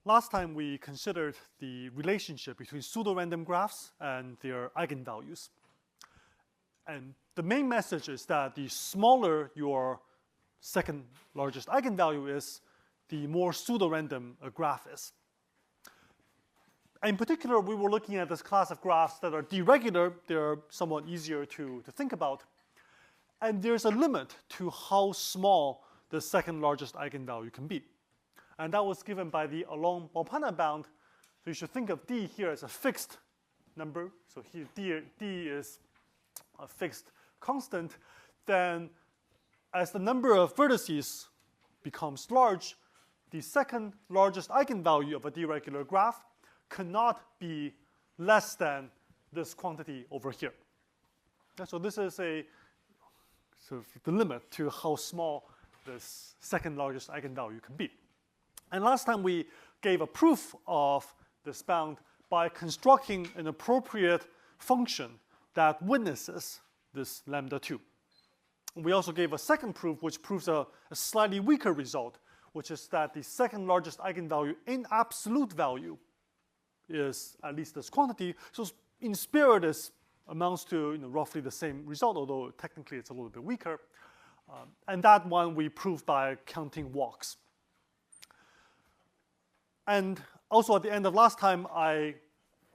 last time we considered the relationship between pseudo-random graphs and their eigenvalues. And the main message is that the smaller your second largest eigenvalue is, the more pseudo-random a graph is. In particular, we were looking at this class of graphs that are deregular. They're somewhat easier to think about. And there's a limit to how small the second largest eigenvalue can be. And that was given by the Alain-Bompana bound. So you should think of D here as a fixed number. So here D is a fixed constant. Then as the number of vertices becomes large, the second largest eigenvalue of a deregular graph cannot be less than this quantity over here. So this is a sort of the limit to how small this second largest eigenvalue can be. And last time we gave a proof of this bound by constructing an appropriate function that witnesses this lambda 2. We also gave a second proof which proves a slightly weaker result, which is that the second largest eigenvalue in absolute value is at least this quantity. So in spirit, this amounts to roughly the same result, although technically it's a little bit weaker. And that one we proved by counting walks. And also at the end of last time, I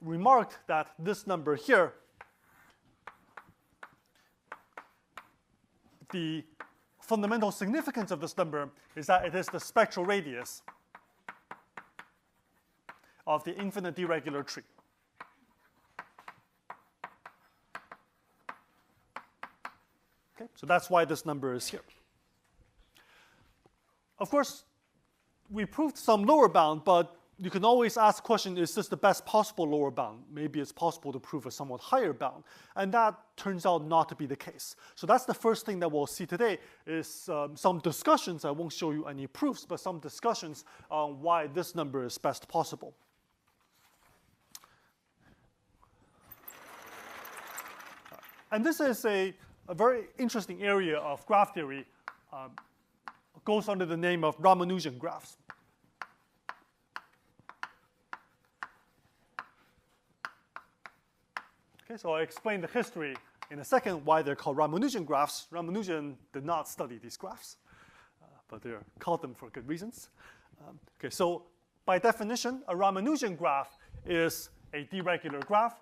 remarked that this number here, the fundamental significance of this number is that it is the spectral radius of the infinite deregular tree. Okay, so that's why this number is here. Of course, we proved some lower bound, but you can always ask the question, is this the best possible lower bound? Maybe it's possible to prove a somewhat higher bound. And that turns out not to be the case. So that's the first thing that we'll see today is some discussions. I won't show you any proofs, but some discussions on why this number is best possible. And this is a very interesting area of graph theory. Goes under the name of Ramanujan graphs. Okay, so I'll explain the history in a second why they're called Ramanujan graphs. Ramanujan did not study these graphs, but they're called them for good reasons. Okay, so by definition, a Ramanujan graph is a deregular graph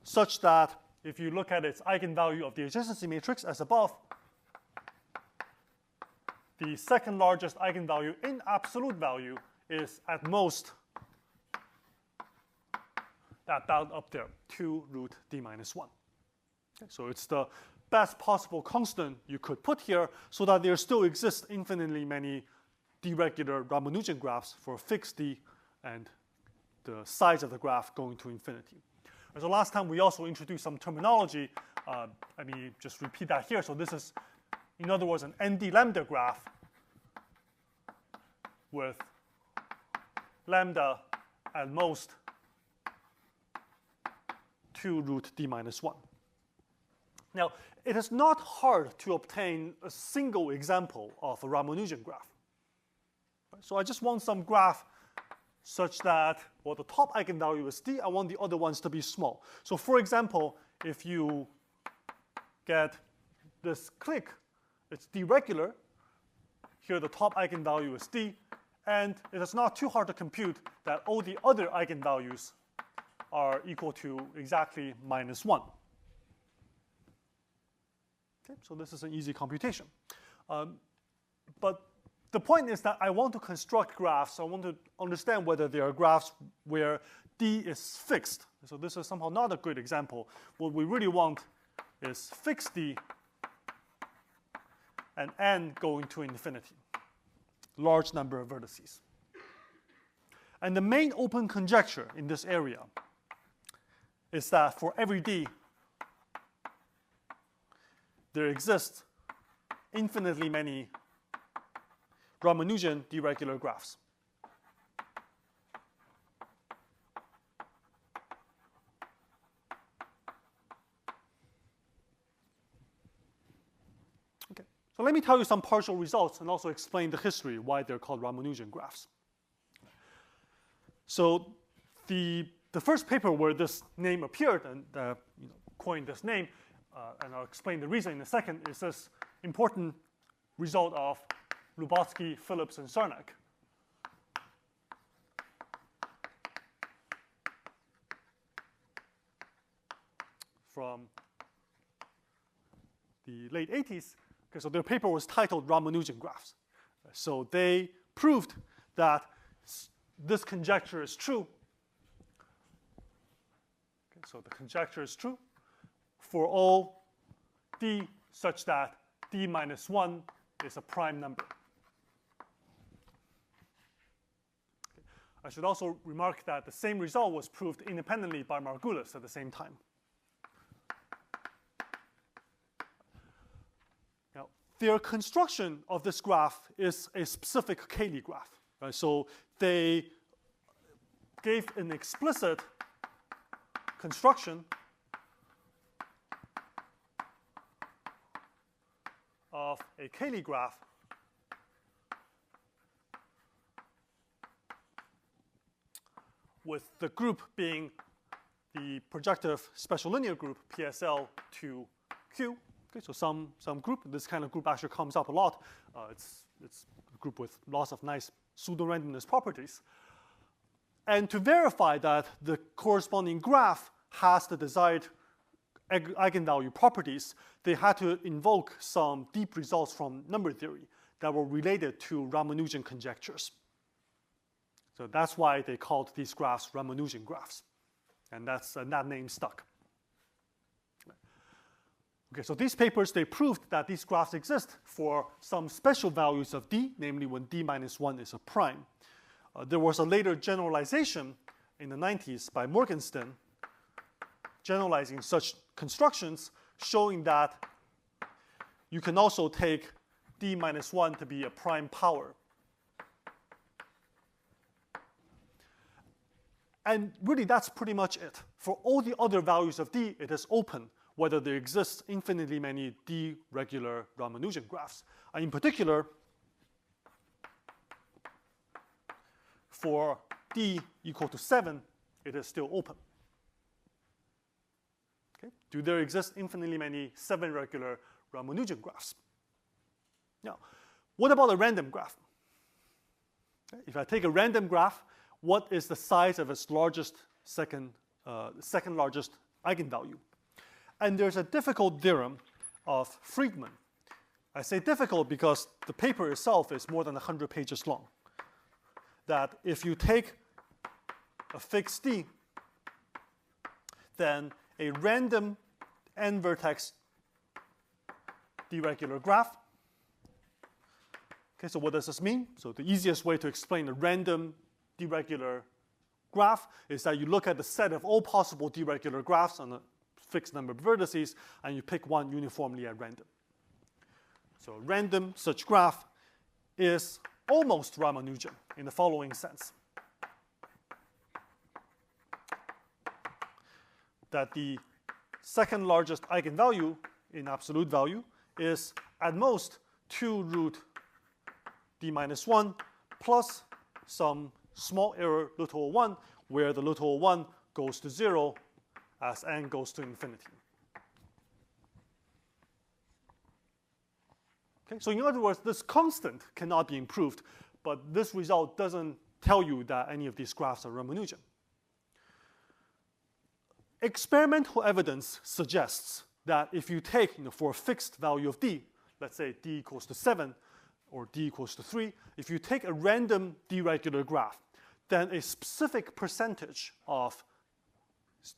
such that if you look at its eigenvalue of the adjacency matrix as above, the second largest eigenvalue in absolute value is at most that bound up there, 2 root d minus 1. Okay, so it's the best possible constant you could put here so that there still exists infinitely many deregular Ramanujan graphs for fixed d and the size of the graph going to infinity. And so last time we also introduced some terminology. Let me just repeat that here. So this is, in other words, an ND lambda graph with lambda at most 2 root d minus 1. Now, it is not hard to obtain a single example of a Ramanujan graph. So I just want some graph such that, well, the top eigenvalue is d. I want the other ones to be small. So for example, if you get this clique, it's deregular. Here the top eigenvalue is d. And it is not too hard to compute that all the other eigenvalues are equal to exactly minus 1. Okay, so this is an easy computation. But the point is that I want to construct graphs. I want to understand whether there are graphs where d is fixed. So this is somehow not a good example. What we really want is fixed d and n going to infinity. Large number of vertices. And the main open conjecture in this area is that for every d, there exist infinitely many Ramanujan deregular graphs. Okay. So let me tell you some partial results and also explain the history, why they're called Ramanujan graphs. So the first paper where this name appeared and coined this name, and I'll explain the reason in a second, is this important result of Lubotsky, Phillips, and Sarnak. From the late 80s. Okay, so their paper was titled Ramanujan graphs. So they proved that this conjecture is true. Okay, so the conjecture is true for all d such that d minus 1 is a prime number. Okay. I should also remark that the same result was proved independently by Margulis at the same time. Now, their construction of this graph is a specific Cayley graph. Right? So they gave an explicit construction of a Cayley graph with the group being the projective special linear group PSL to Q. Okay, so some group. This kind of group actually comes up a lot. It's a group with lots of nice pseudo-randomness properties. And to verify that the corresponding graph has the desired eigenvalue properties, they had to invoke some deep results from number theory that were related to Ramanujan conjectures. So that's why they called these graphs Ramanujan graphs. And that name stuck. Okay, so these papers, they proved that these graphs exist for some special values of d, namely when d minus 1 is a prime. There was a later generalization in the 90s by Morgenstern generalizing such constructions, showing that you can also take d minus 1 to be a prime power. And really, that's pretty much it. For all the other values of d, it is open whether there exists infinitely many d regular Ramanujan graphs. And in particular, for d equal to 7, it is still open. Okay? Do there exist infinitely many 7 regular Ramanujan graphs? Now, what about a random graph? Okay? If I take a random graph, what is the size of its largest second largest eigenvalue? And there's a difficult theorem of Friedman. I say difficult because the paper itself is more than 100 pages long. That if you take a fixed d, then a random n-vertex d-regular graph. Okay, so what does this mean? So the easiest way to explain a random d-regular graph is that you look at the set of all possible d-regular graphs on a fixed number of vertices, and you pick one uniformly at random. So a random such graph is almost Ramanujan in the following sense. That the second largest eigenvalue in absolute value is at most 2 root d minus 1 plus some small error little 1, where the little 1 goes to 0 as n goes to infinity. Okay, so in other words, this constant cannot be improved, but this result doesn't tell you that any of these graphs are Ramanujan. Experimental evidence suggests that if you take, for a fixed value of d, let's say d equals to 7 or d equals to 3, if you take a random d-regular graph, then a specific percentage of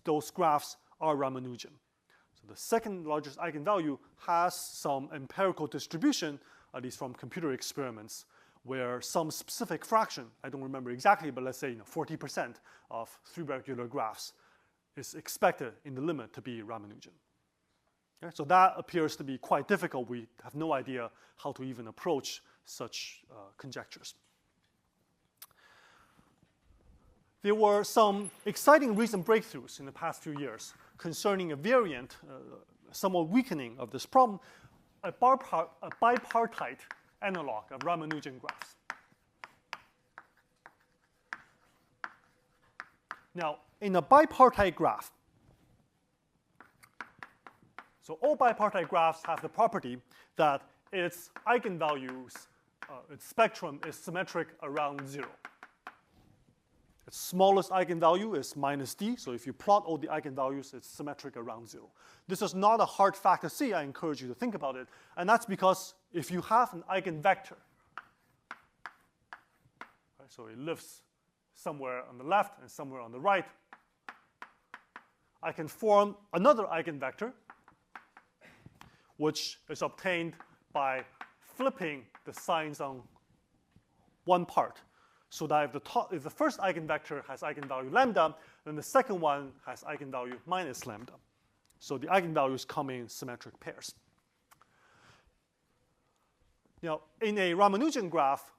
those graphs are Ramanujan. So the second largest eigenvalue has some empirical distribution, at least from computer experiments, where some specific fraction, I don't remember exactly, but let's say 40% of 3 regular graphs is expected in the limit to be Ramanujan. Okay, so that appears to be quite difficult. We have no idea how to even approach such conjectures. There were some exciting recent breakthroughs in the past few years concerning a variant, somewhat weakening of this problem. a bipartite analog of Ramanujan graphs. Now, in a bipartite graph, so all bipartite graphs have the property that its eigenvalues, its spectrum is symmetric around 0. Its smallest eigenvalue is minus d, so if you plot all the eigenvalues, it's symmetric around 0. This is not a hard fact to see. I encourage you to think about it. And that's because if you have an eigenvector, right, so it lives somewhere on the left and somewhere on the right, I can form another eigenvector, which is obtained by flipping the signs on one part. So that if the first eigenvector has eigenvalue lambda, then the second one has eigenvalue minus lambda. So the eigenvalues come in symmetric pairs. Now, in a Ramanujan graph,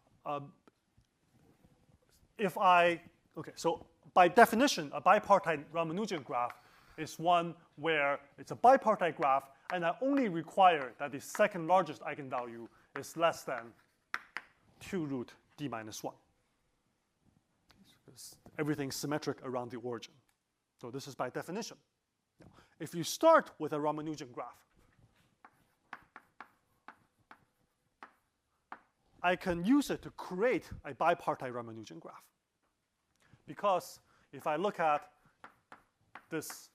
so by definition, a bipartite Ramanujan graph is one where it's a bipartite graph, and I only require that the second largest eigenvalue is less than 2 root d minus 1. Everything's symmetric around the origin. So this is by definition. Now, if you start with a Ramanujan graph, I can use it to create a bipartite Ramanujan graph. Because if I look at this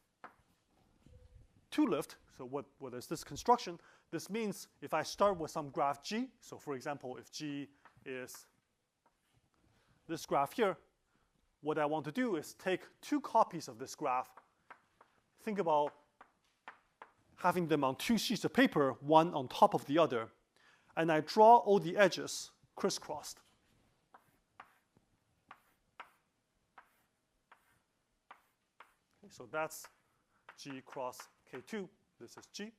two-lift, so what is this construction? This means if I start with some graph G, so for example, if G is this graph here, what I want to do is take 2 copies of this graph, think about having them on 2 sheets of paper, one on top of the other, and I draw all the edges crisscrossed. Okay, so that's G cross K2. This is G.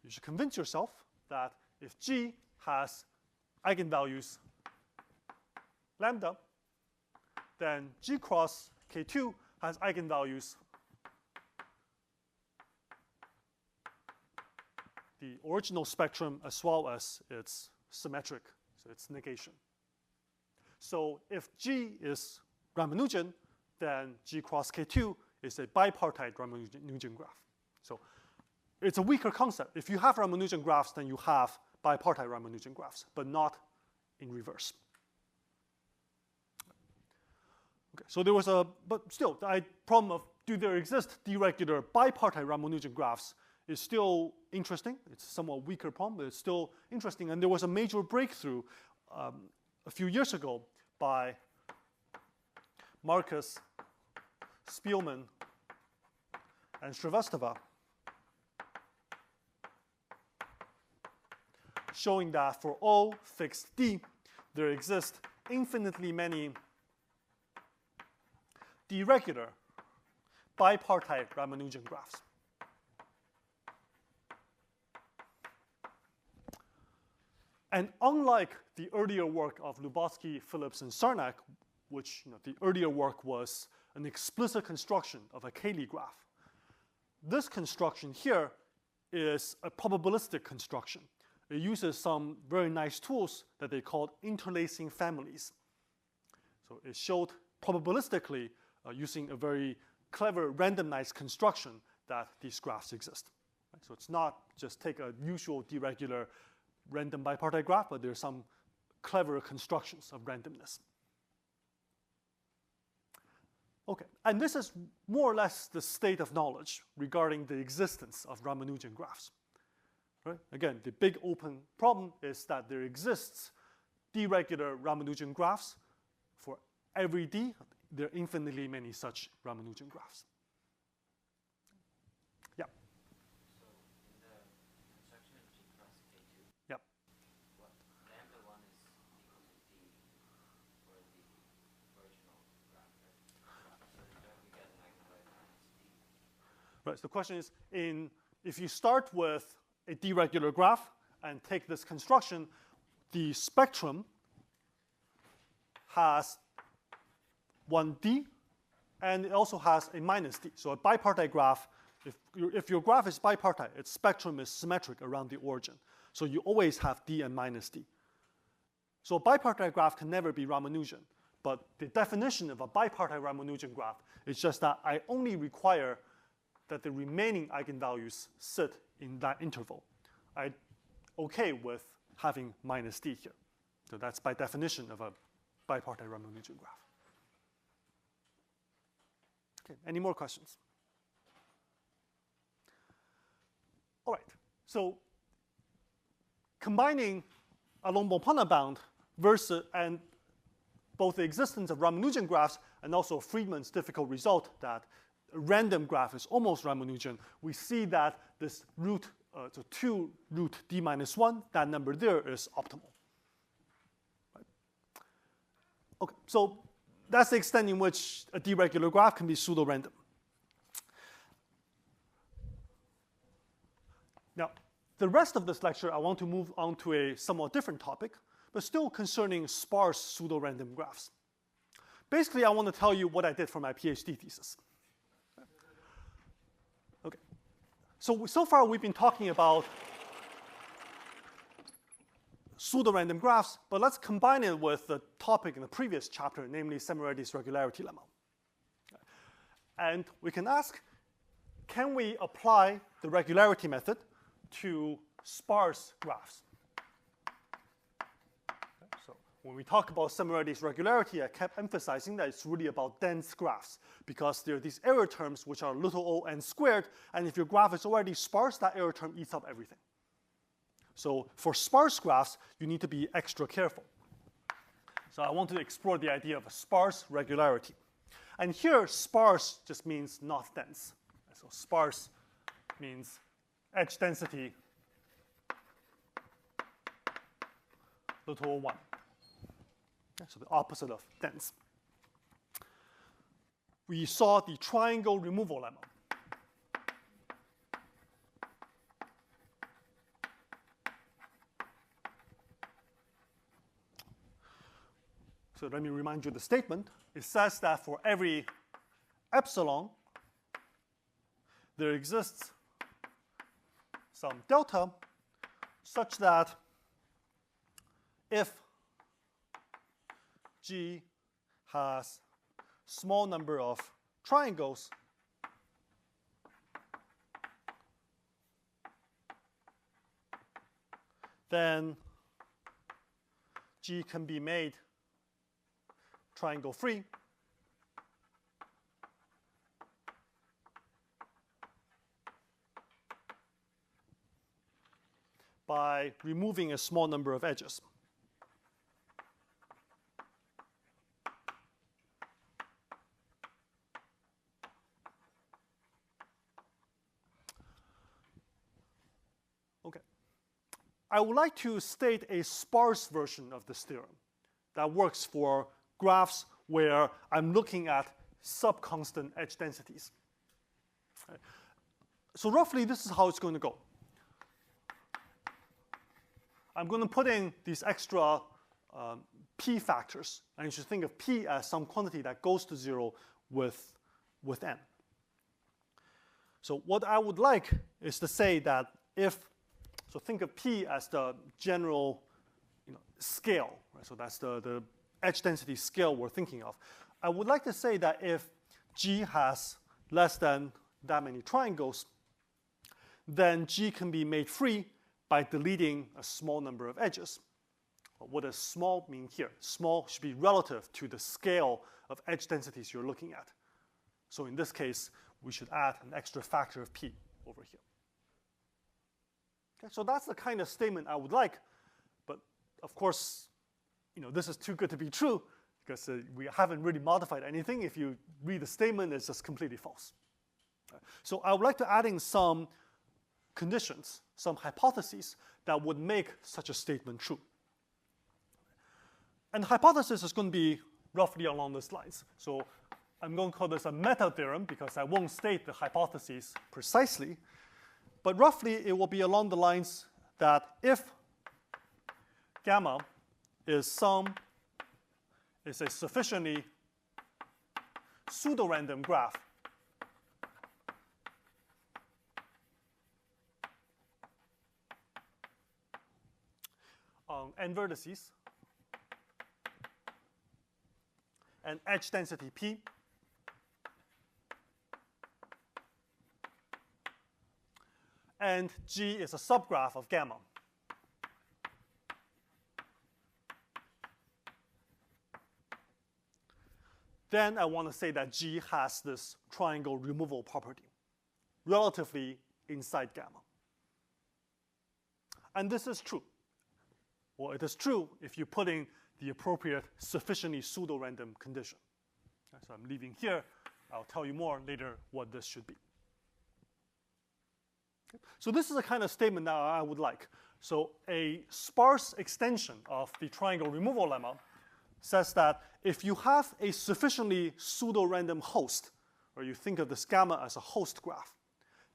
You should convince yourself that if G has eigenvalues lambda, then G cross K2 has eigenvalues the original spectrum as well as its symmetric, so its negation. So if G is Ramanujan, then G cross K2 is a bipartite Ramanujan graph. So it's a weaker concept. If you have Ramanujan graphs, then you have bipartite Ramanujan graphs, but not in reverse. Okay, so there was but still, the problem of do there exist deregular bipartite Ramanujan graphs is still interesting. It's a somewhat weaker problem, but it's still interesting. And there was a major breakthrough a few years ago by Marcus, Spielman, and Shrivastava, showing that for all fixed d, there exist infinitely many deregular bipartite Ramanujan graphs. And unlike the earlier work of Lubotsky, Phillips, and Sarnak, which the earlier work was an explicit construction of a Cayley graph, this construction here is a probabilistic construction. It uses some very nice tools that they called interlacing families. So it showed probabilistically, using a very clever randomized construction, that these graphs exist. Right? So it's not just take a usual deregular random bipartite graph, but there's some clever constructions of randomness. Okay, and this is more or less the state of knowledge regarding the existence of Ramanujan graphs. Right? Again, the big open problem is that there exists deregular Ramanujan graphs for every d. There are infinitely many such Ramanujan graphs. Yeah. So in the construction of G cross K2, yeah. what lambda 1 is equal to d for the original graph, right? So don't we get an eigenvalue minus d? Right. So the question is, if you start with a deregular graph and take this construction, the spectrum has 1d, and it also has a minus d. So a bipartite graph If your graph is bipartite, its spectrum is symmetric around the origin. So you always have d and minus d. So a bipartite graph can never be Ramanujan. But the definition of a bipartite Ramanujan graph is just that I only require that the remaining eigenvalues sit in that interval. I'm okay with having minus d here. So that's by definition of a bipartite Ramanujan graph. Okay, any more questions? All right, so combining a Long-Bompana bound versus and both the existence of Ramanujan graphs and also Friedman's difficult result that a random graph is almost Ramanujan, we see that this root, so 2 root d minus 1, that number there is optimal. Right? Okay, so that's the extent in which a deregular graph can be pseudo-random. Now, the rest of this lecture, I want to move on to a somewhat different topic, but still concerning sparse pseudo-random graphs. Basically, I want to tell you what I did for my PhD thesis. Okay. So far, we've been talking about pseudo-random graphs, but let's combine it with the topic in the previous chapter, namely Semiramis regularity lemma. And we can ask, can we apply the regularity method to sparse graphs? So when we talk about Semiramis regularity, I kept emphasizing that it's really about dense graphs because there are these error terms which are little o n squared, and if your graph is already sparse, that error term eats up everything. So for sparse graphs, you need to be extra careful. So I want to explore the idea of a sparse regularity. And here, sparse just means not dense. So sparse means edge density little 1. So the opposite of dense. We saw the triangle removal lemma. So let me remind you the statement. It says that for every epsilon, there exists some delta such that if G has small number of triangles, then G can be made triangle free by removing a small number of edges. Okay. I would like to state a sparse version of this theorem that works for graphs where I'm looking at sub-constant edge densities. So roughly, this is how it's going to go. I'm going to put in these extra p factors, and you should think of p as some quantity that goes to 0 with n. So what I would like is to say that so think of p as the general scale, right? So that's the edge density scale we're thinking of. I would like to say that if G has less than that many triangles, then G can be made free by deleting a small number of edges. What does small mean here? Small should be relative to the scale of edge densities you're looking at. So in this case, we should add an extra factor of p over here. Okay, so that's the kind of statement I would like, but of course, this is too good to be true because we haven't really modified anything. If you read the statement, it's just completely false. So I would like to add in some conditions, some hypotheses that would make such a statement true. And the hypothesis is going to be roughly along these lines. So I'm going to call this a meta theorem because I won't state the hypotheses precisely. But roughly, it will be along the lines that if gamma is a sufficiently pseudo-random graph on n vertices and edge density P. And G is a subgraph of gamma. Then I want to say that G has this triangle removal property, relatively inside gamma. And this is true. Well, it is true if you put in the appropriate sufficiently pseudo-random condition. So I'm leaving here. I'll tell you more later what this should be. So this is a kind of statement that I would like. So a sparse extension of the triangle removal lemma says that if you have a sufficiently pseudo-random host, or you think of this gamma as a host graph,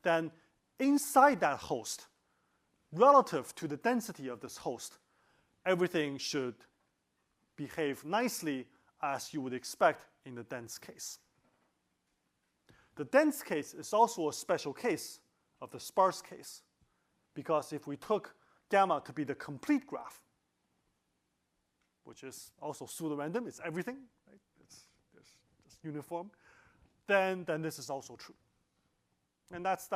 then inside that host, relative to the density of this host, everything should behave nicely as you would expect in the dense case. The dense case is also a special case of the sparse case, because if we took gamma to be the complete graph, which is also pseudo-random, it's everything, right? It's uniform, then this is also true. And that's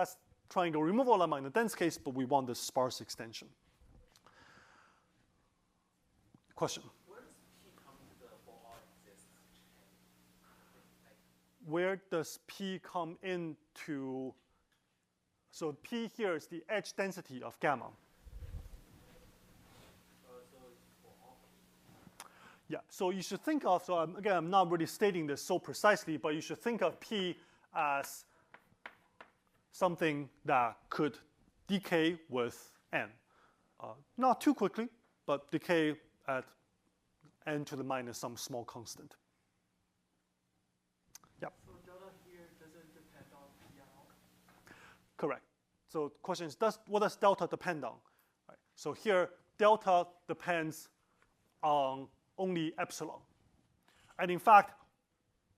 triangle removal lemma in the dense case, but we want this sparse extension. Question? Where does P come into the for all exists? Where does P come into? So P here is the edge density of gamma. Yeah, so you should think of, so again, I'm not really stating this so precisely, but you should think of P as something that could decay with n. Not too quickly, but decay at n to the minus some small constant. Yeah. So delta here doesn't depend on P at all? Correct. So the question is, what does delta depend on? Right. So here, delta depends on only epsilon. And in fact,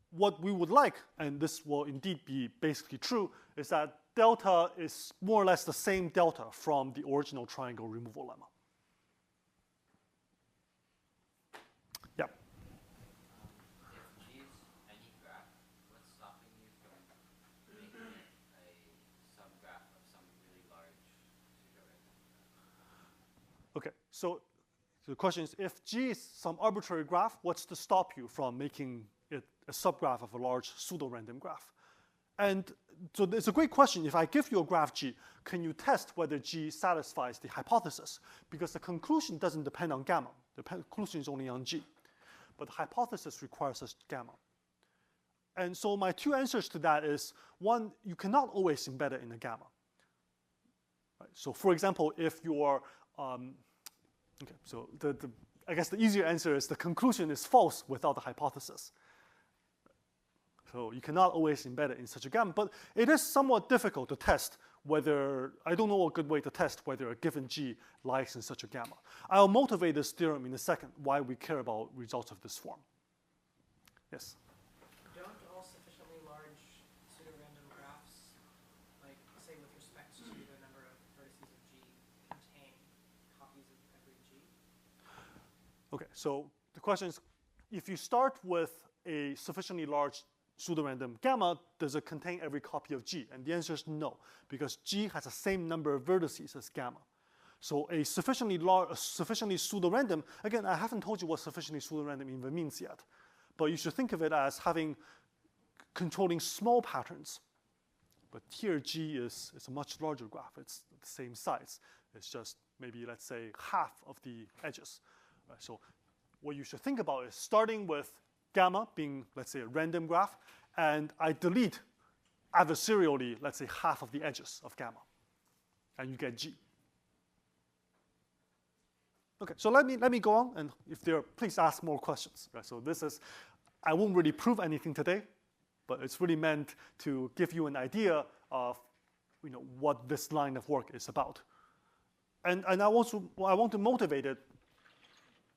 what we would like, and this will indeed be basically true, is that delta is more or less the same delta from the original triangle removal lemma. Yeah. If G is any graph, what's stopping you from making it a subgraph of some really large pseudo-random graph? Okay, so the question is, if G is some arbitrary graph, what's to stop you from making it a subgraph of a large pseudo-random graph? And so it's a great question. If I give you a graph G, can you test whether G satisfies the hypothesis? Because the conclusion doesn't depend on gamma. The conclusion is only on G. But the hypothesis requires us gamma. And so my two answers to that is, one, you cannot always embed it in a gamma. Right? So for example, if you're okay, so I guess the easier answer is the conclusion is false without the hypothesis. So you cannot always embed it in such a gamma, but it is somewhat difficult to test whether, I don't know a good way to test whether a given G lies in such a gamma. I'll motivate this theorem in a second, why we care about results of this form. Yes? Don't all sufficiently large pseudo-random graphs, like say with respect to the number of vertices of G, contain copies of every G? Okay, so the question is, if you start with a sufficiently large pseudo-random gamma, does it contain every copy of G? And the answer is no, because G has the same number of vertices as gamma. So a sufficiently pseudo-random, again, I haven't told you what sufficiently pseudo-random even means yet, but you should think of it as controlling small patterns. But here G is a much larger graph. It's the same size. It's just maybe, let's say, half of the edges. Right? So what you should think about is starting with gamma being, let's say, a random graph, and I delete adversarially, let's say, half of the edges of gamma, and you get G. Okay, so let me go on, and if there are, please ask more questions. Right? So this is, I won't really prove anything today, but it's really meant to give you an idea of, what this line of work is about. And I want to motivate it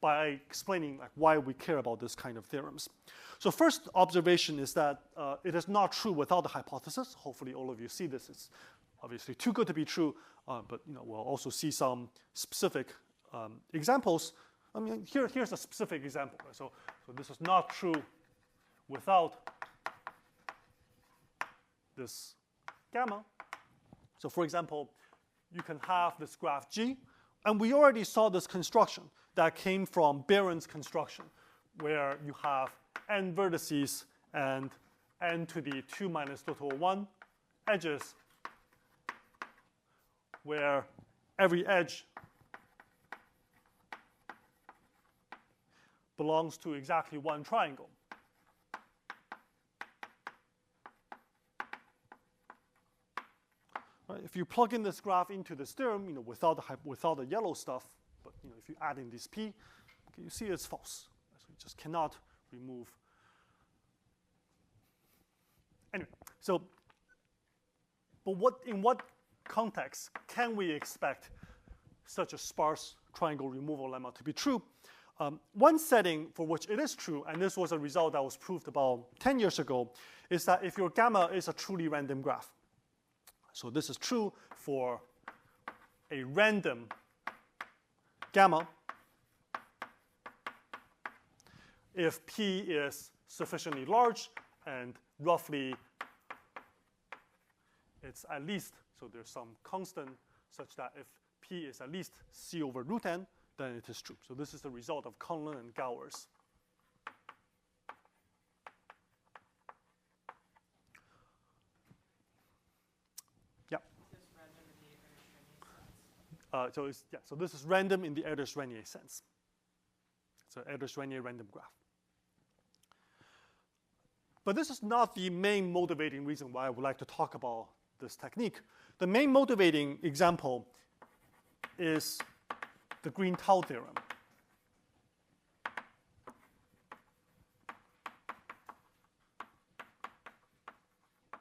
by explaining why we care about this kind of theorems. So first observation is that it is not true without the hypothesis. Hopefully all of you see this. It's obviously too good to be true, but we'll also see some specific examples. I mean, here's a specific example. Right? So this is not true without this gamma. So for example, you can have this graph G, and we already saw this construction that came from Barron's construction, where you have n vertices and n to the 2 minus total 1 edges, where every edge belongs to exactly one triangle. Right, if you plug in this graph into this theorem, without the yellow stuff, but if you add in this p, okay, you see it's false. So you just cannot remove. Anyway, so, but in what context can we expect such a sparse triangle removal lemma to be true? One setting for which it is true, and this was a result that was proved about 10 years ago, is that if your gamma is a truly random graph. So this is true for a random gamma if P is sufficiently large and roughly it's at least, so there's some constant such that if P is at least C over root n, then it is true. So this is the result of Conlon and Gowers. Yeah. So this is random in the Erdős-Rényi sense. It's an Erdős-Rényi random graph. But this is not the main motivating reason why I would like to talk about this technique. The main motivating example is the Green-Tau theorem.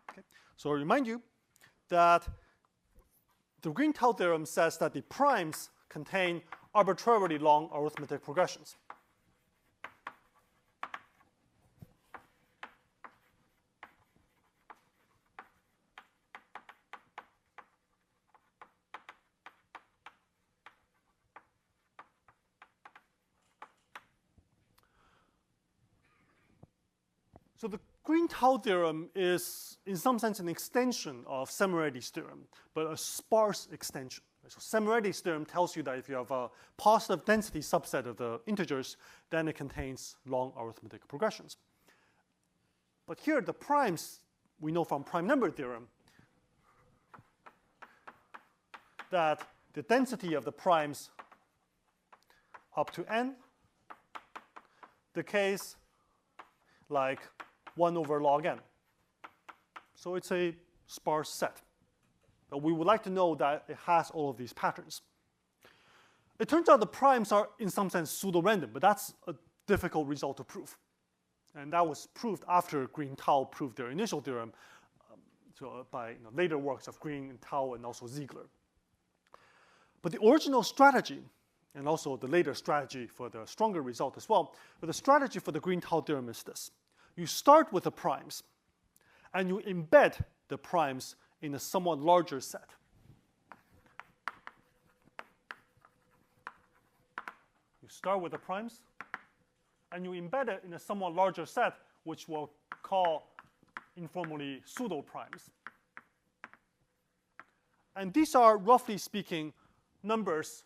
Okay. So I remind you that the Green-Tau theorem says that the primes contain arbitrarily long arithmetic progressions. So the Green-Tau theorem is, in some sense, an extension of Semirady's theorem, but a sparse extension. So Semirady's theorem tells you that if you have a positive density subset of the integers, then it contains long arithmetic progressions. But here, the primes, we know from prime number theorem that the density of the primes up to n decays like 1 over log n. So it's a sparse set. But we would like to know that it has all of these patterns. It turns out the primes are, in some sense, pseudo-random, but that's a difficult result to prove. And that was proved after Green-Tau proved their initial theorem by later works of Green and Tau and also Ziegler. But the original strategy, and also the later strategy for the stronger result as well, but the strategy for the Green-Tau theorem is this. You start with the primes, and you embed the primes in a somewhat larger set. You start with the primes, and you embed it in a somewhat larger set, which we'll call informally pseudo-primes. And these are, roughly speaking, numbers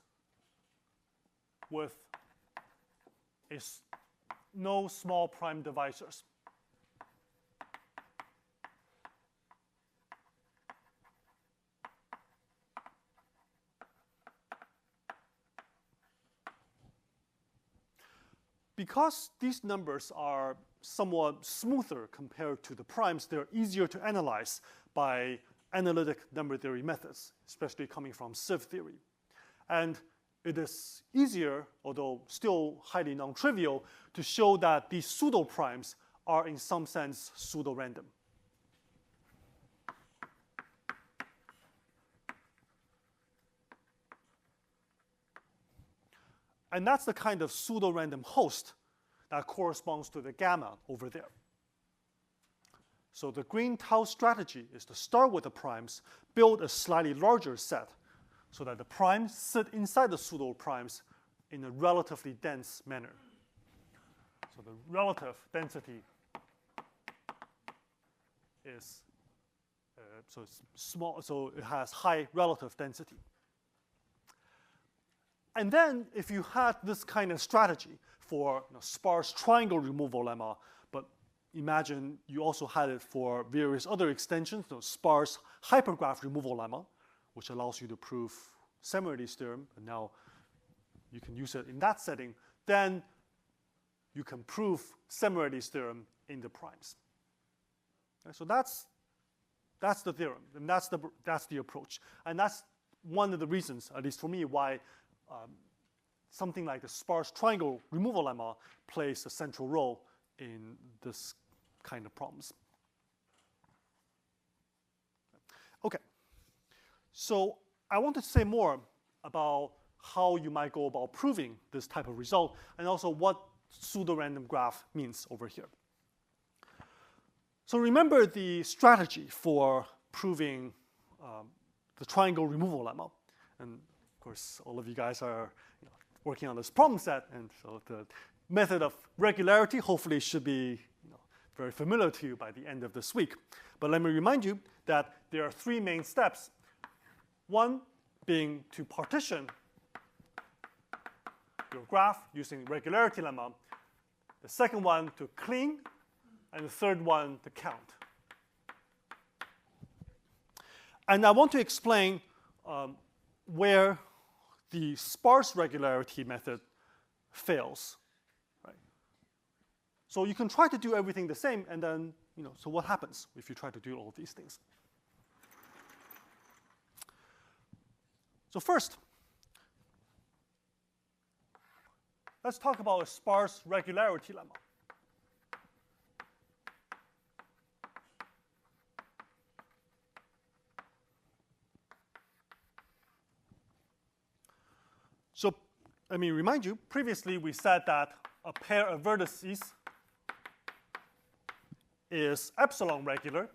with no small prime divisors. Because these numbers are somewhat smoother compared to the primes, they're easier to analyze by analytic number theory methods, especially coming from sieve theory. And it is easier, although still highly non-trivial, to show that these pseudo-primes are in some sense pseudo-random. And that's the kind of pseudo-random host that corresponds to the gamma over there. So the Green-Tau strategy is to start with the primes, build a slightly larger set, so that the primes sit inside the pseudo-primes in a relatively dense manner. So the relative density is so it's small, so it has high relative density. And then if you had this kind of strategy for sparse triangle removal lemma, but imagine you also had it for various other extensions, sparse hypergraph removal lemma, which allows you to prove Semiramis theorem, and now you can use it in that setting, then you can prove Semiramis theorem in the primes. Okay, so that's the theorem, and that's the approach. And that's one of the reasons, at least for me, why something like the sparse triangle removal lemma plays a central role in this kind of problems. Okay, so I want to say more about how you might go about proving this type of result, and also what pseudo-random graph means over here. So remember the strategy for proving the triangle removal lemma. And of course, all of you guys are working on this problem set, and so the method of regularity hopefully should be very familiar to you by the end of this week. But let me remind you that there are three main steps. One being to partition your graph using regularity lemma. The second one to clean, and the third one to count. And I want to explain where the sparse regularity method fails. Right? So you can try to do everything the same, and then, so what happens if you try to do all of these things? So first, let's talk about a sparse regularity lemma. So let me remind you, previously we said that a pair of vertices is epsilon regular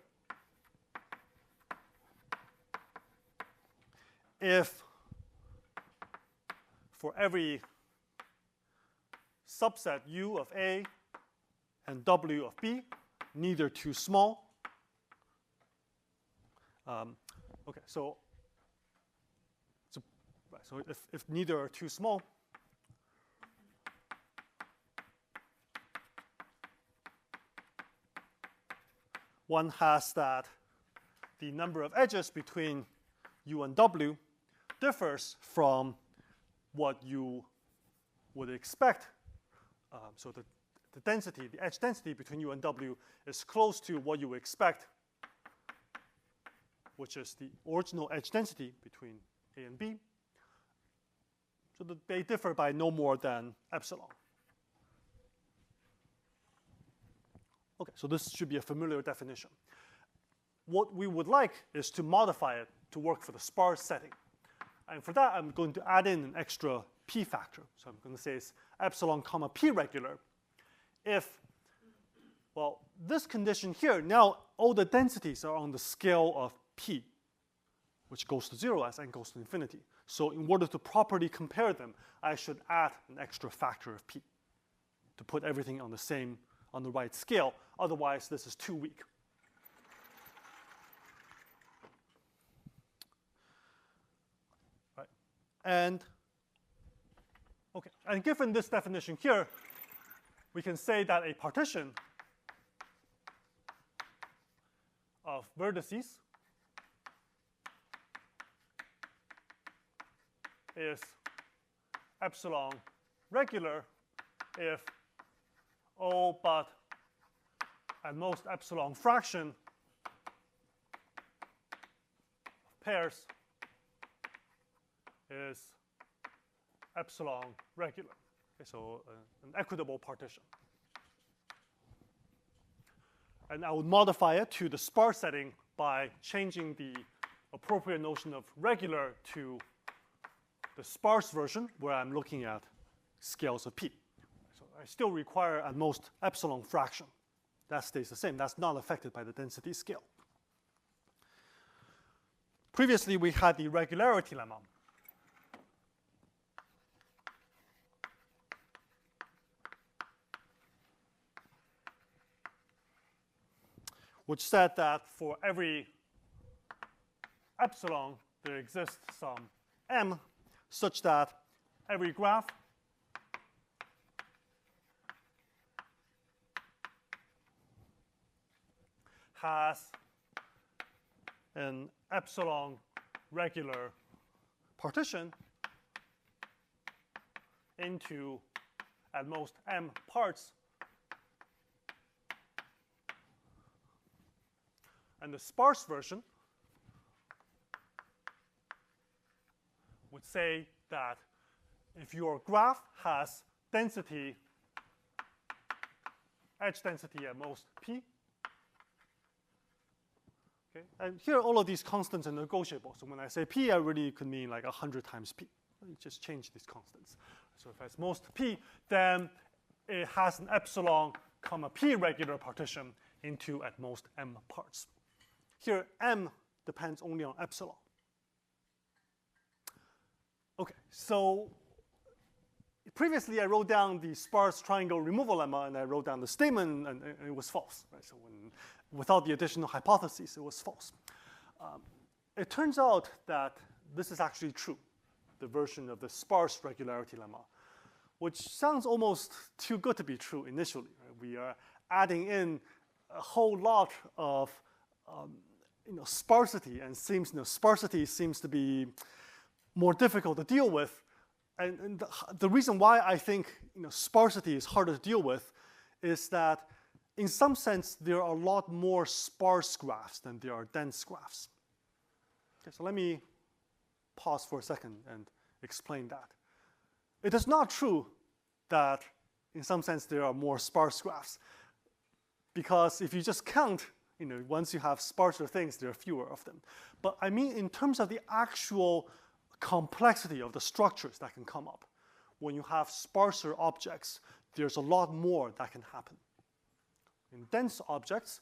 if for every subset U of A and W of B, neither too small. Okay, so if neither are too small, one has that the number of edges between U and W differs from what you would expect. So the density, the edge density between U and W is close to what you would expect, which is the original edge density between A and B. So that they differ by no more than epsilon. Okay, so this should be a familiar definition. What we would like is to modify it to work for the sparse setting. And for that, I'm going to add in an extra p factor. So I'm going to say it's epsilon comma p regular. If, well, this condition here, now all the densities are on the scale of p, which goes to 0 as n goes to infinity. So in order to properly compare them, I should add an extra factor of p to put everything on the right scale. Otherwise, this is too weak. Right. And given this definition here, we can say that a partition of vertices is epsilon regular if O but at most epsilon fraction of pairs is epsilon regular. Okay, so an equitable partition. And I would modify it to the sparse setting by changing the appropriate notion of regular to the sparse version, where I'm looking at scales of p. So I still require at most epsilon fraction. That stays the same. That's not affected by the density scale. Previously, we had the regularity lemma. which said that for every epsilon, there exists some m such that every graph has an epsilon regular partition into at most m parts. And the sparse version would say that if your graph has density, edge density at most p, okay, and here all of these constants are negotiable. So when I say p, I really could mean like 100 times p. You just change these constants. So if it's most p, then it has an epsilon comma p regular partition into at most m parts. Here, m depends only on epsilon. Okay, so previously I wrote down the sparse triangle removal lemma, and I wrote down the statement, and it was false. Right? So without the additional hypotheses, it was false. It turns out that this is actually true, the version of the sparse regularity lemma, which sounds almost too good to be true initially. Right? We are adding in a whole lot of sparsity, and sparsity seems to be more difficult to deal with. And the reason why I think sparsity is harder to deal with is that in some sense there are a lot more sparse graphs than there are dense graphs. Okay, so let me pause for a second and explain that. It is not true that in some sense there are more sparse graphs, because if you just count, once you have sparser things, there are fewer of them. But I mean in terms of the actual complexity of the structures that can come up. When you have sparser objects, there's a lot more that can happen. In dense objects,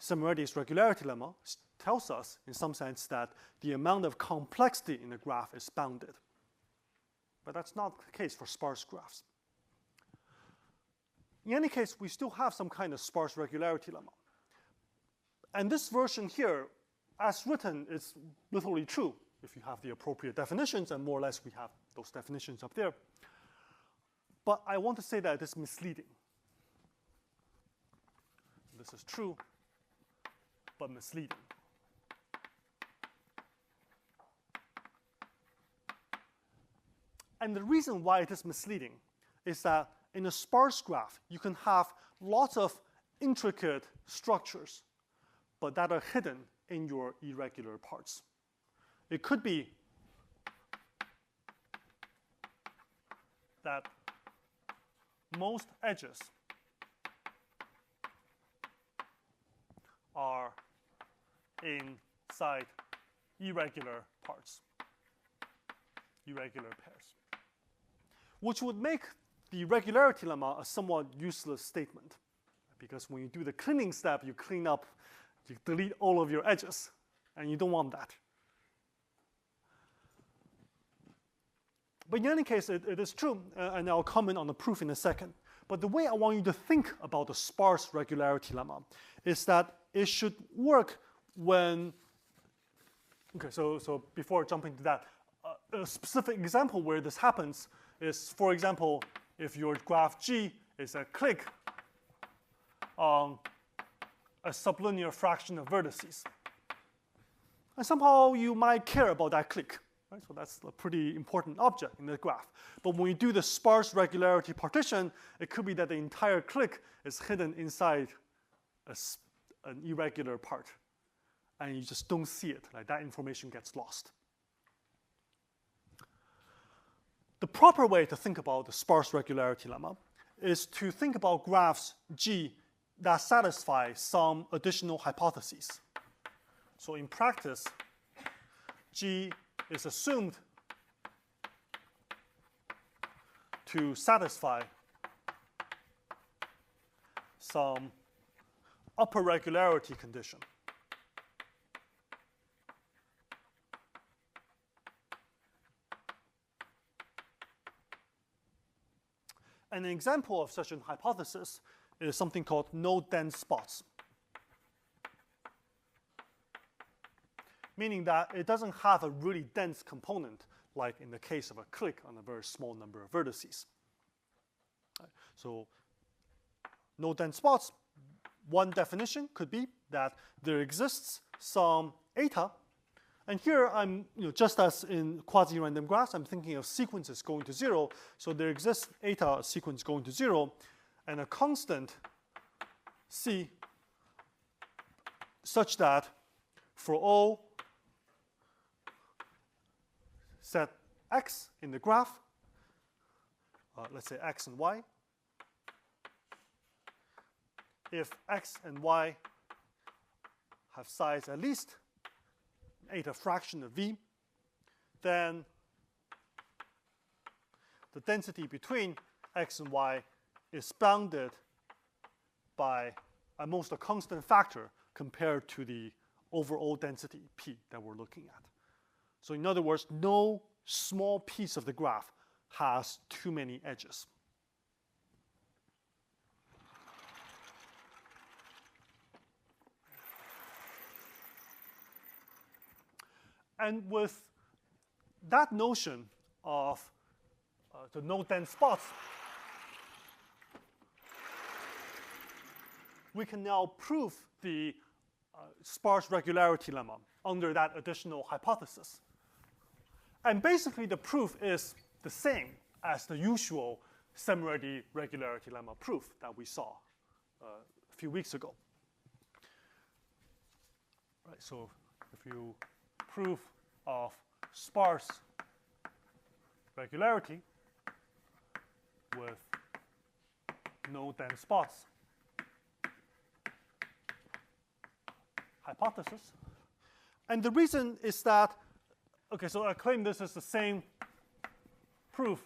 Semireti's regularity lemma tells us, in some sense, that the amount of complexity in the graph is bounded. But that's not the case for sparse graphs. In any case, we still have some kind of sparse regularity lemma. And this version here, as written, is literally true if you have the appropriate definitions, and more or less we have those definitions up there. But I want to say that it is misleading. This is true, but misleading. And the reason why it is misleading is that in a sparse graph, you can have lots of intricate structures, but that are hidden in your irregular parts. It could be that most edges are inside irregular parts, irregular pairs, which would make the regularity lemma a somewhat useless statement, because when you do the cleaning step, you clean up, you delete all of your edges, and you don't want that. But in any case, it is true, and I'll comment on the proof in a second. But the way I want you to think about the sparse regularity lemma is that it should work when, okay, so before jumping to that, a specific example where this happens is, for example, if your graph G is a clique on a sublinear fraction of vertices. And somehow you might care about that clique. Right? So that's a pretty important object in the graph. But when you do the sparse regularity partition, it could be that the entire clique is hidden inside an irregular part. And you just don't see it. Like that information gets lost. The proper way to think about the sparse regularity lemma is to think about graphs G that satisfy some additional hypotheses. So in practice, G is assumed to satisfy some upper regularity condition. An example of such an hypothesis is something called node-dense spots. meaning that it doesn't have a really dense component like in the case of a clique on a very small number of vertices. So no dense spots, one definition could be that there exists some eta. And here I'm, just as in quasi-random graphs, I'm thinking of sequences going to 0. So there exists eta, a sequence going to 0, and a constant c such that for all set x in the graph, let's say x and y, if x and y have size at least eta fraction of v, then the density between x and y is bounded by at most a constant factor compared to the overall density p that we're looking at. So in other words, no small piece of the graph has too many edges. And with that notion of the no dense spots, we can now prove the sparse regularity lemma under that additional hypothesis. And basically, the proof is the same as the usual semi-ready regularity lemma proof that we saw a few weeks ago. Right, so if you proof of sparse regularity with no dense spots hypothesis. And the reason is that, okay, so I claim this is the same proof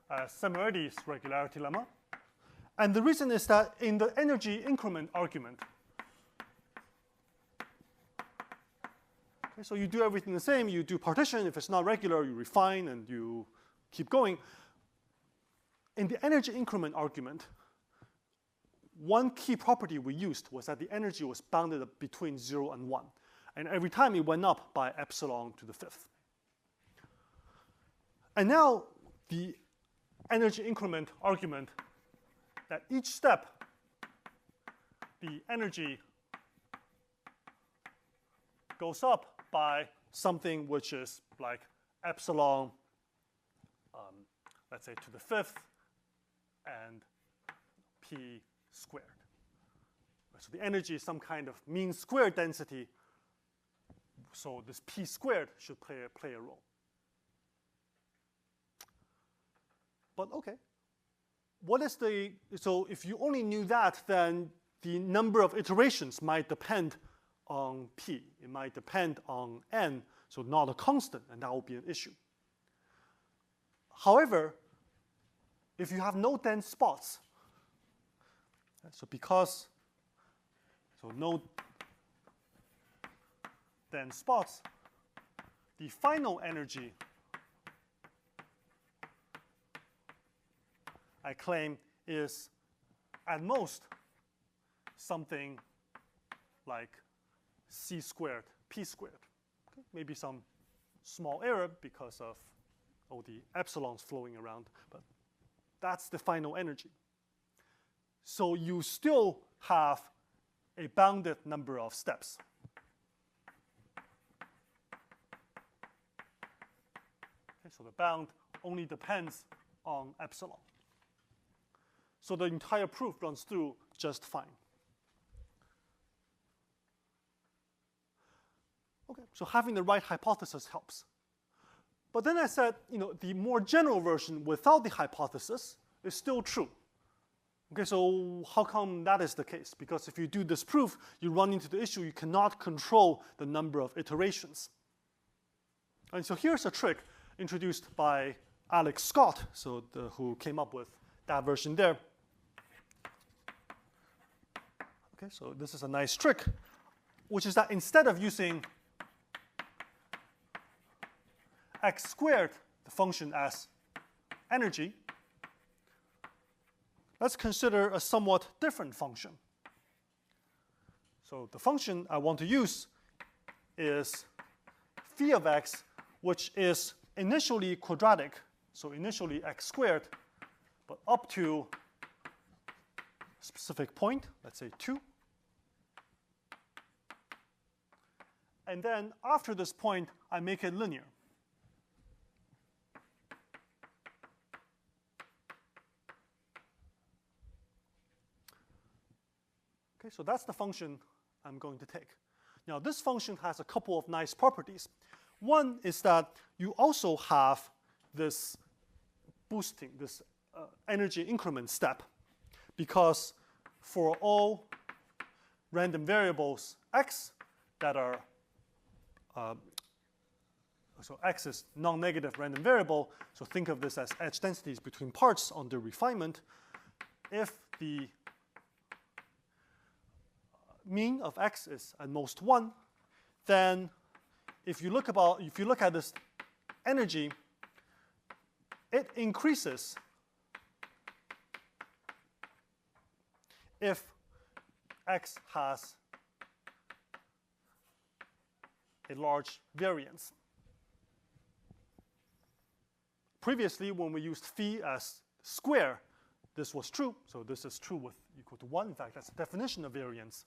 as Semireddy's regularity lemma. And the reason is that in the energy increment argument, okay, so you do everything the same. You do partition. If it's not regular, you refine and you keep going. In the energy increment argument, one key property we used was that the energy was bounded between 0 and 1. And every time it went up by epsilon to the 5th. And now the energy increment argument, that each step, the energy goes up by something which is like epsilon, let's say to the 5th, and p squared. So the energy is some kind of mean square density. So this p squared should play a role. But okay, what is the, so if you only knew that, then the number of iterations might depend on p. It might depend on n, so not a constant, and that will be an issue. However, if you have no dense spots, so because, so no dense spots, the final energy I claim is at most something like c squared, p squared. Okay? Maybe some small error because of all the epsilons flowing around, but that's the final energy. So you still have a bounded number of steps. Okay, so the bound only depends on epsilon. So the entire proof runs through just fine. Okay, so having the right hypothesis helps. But then I said, the more general version without the hypothesis is still true. Okay, so how come that is the case? Because if you do this proof, you run into the issue you cannot control the number of iterations. And so here's a trick introduced by Alex Scott, so who came up with that version there. Okay, so this is a nice trick, which is that instead of using x squared, the function, as energy, let's consider a somewhat different function. So the function I want to use is phi of x, which is initially quadratic, so initially x squared, but up to a specific point, let's say 2. And then after this point, I make it linear. Okay, so that's the function I'm going to take. Now, this function has a couple of nice properties. One is that you also have this boosting, this energy increment step, because for all random variables x that are, so x is non-negative random variable, so think of this as edge densities between parts on the refinement. If the mean of x is at most 1, then if you look at this energy, it increases if x has a large variance. Previously, when we used phi as square, this was true. So this is true with equal to 1. In fact, that's the definition of variance.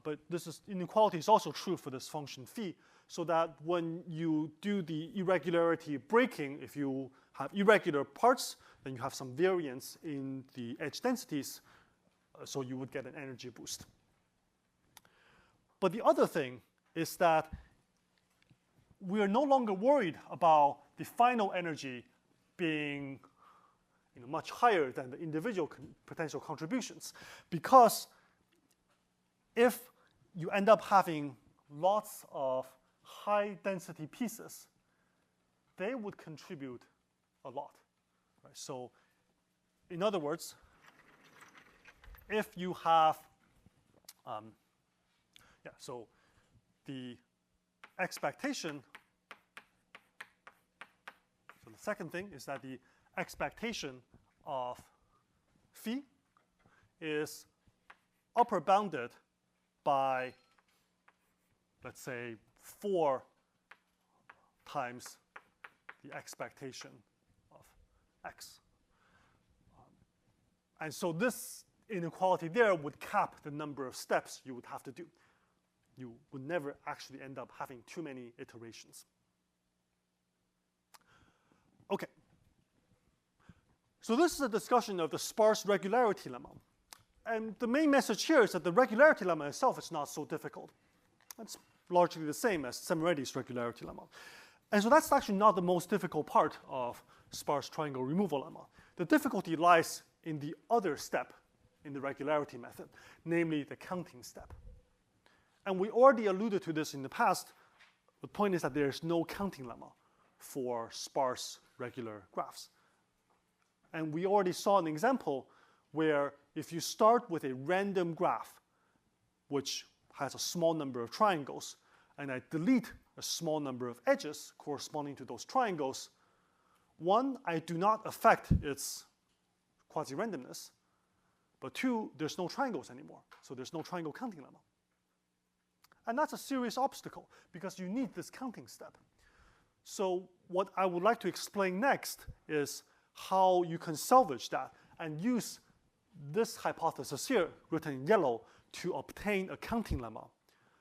But this inequality is also true for this function phi, so that when you do the irregularity breaking, if you have irregular parts, then you have some variance in the edge densities, so you would get an energy boost. But the other thing is that we are no longer worried about the final energy being much higher than the individual potential contributions, because if you end up having lots of high density pieces, they would contribute a lot. Right? So in other words, if you have, so the expectation, so the second thing is that the expectation of phi is upper bounded by, let's say, 4 times the expectation of x. And so this inequality there would cap the number of steps you would have to do. You would never actually end up having too many iterations. Okay. So this is a discussion of the sparse regularity lemma. And the main message here is that the regularity lemma itself is not so difficult. It's largely the same as Semiretti's regularity lemma. And so that's actually not the most difficult part of sparse triangle removal lemma. The difficulty lies in the other step in the regularity method, namely the counting step. And we already alluded to this in the past. The point is that there is no counting lemma for sparse regular graphs. And we already saw an example where if you start with a random graph, which has a small number of triangles, and I delete a small number of edges corresponding to those triangles, one, I do not affect its quasi-randomness, but two, there's no triangles anymore, so there's no triangle counting lemma. And that's a serious obstacle, because you need this counting step. So what I would like to explain next is how you can salvage that and use this hypothesis here, written in yellow, to obtain a counting lemma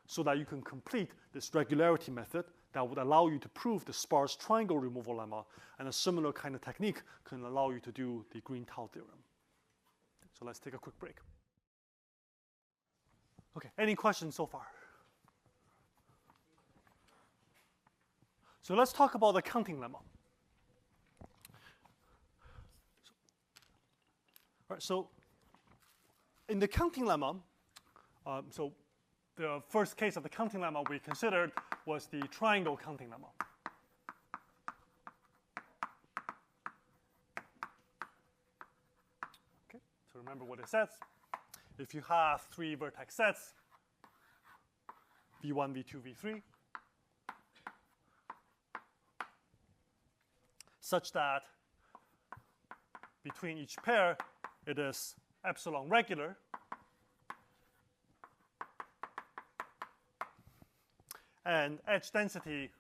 so that you can complete this regularity method that would allow you to prove the sparse triangle removal lemma, and a similar kind of technique can allow you to do the Green-Tao theorem. So let's take a quick break. Okay, any questions so far? So let's talk about the counting lemma. All right, so in the counting lemma, so the first case of the counting lemma we considered was the triangle counting lemma. Okay, so remember what it says. If you have 3 vertex sets, v1, v2, v3, such that between each pair it is epsilon regular, and edge density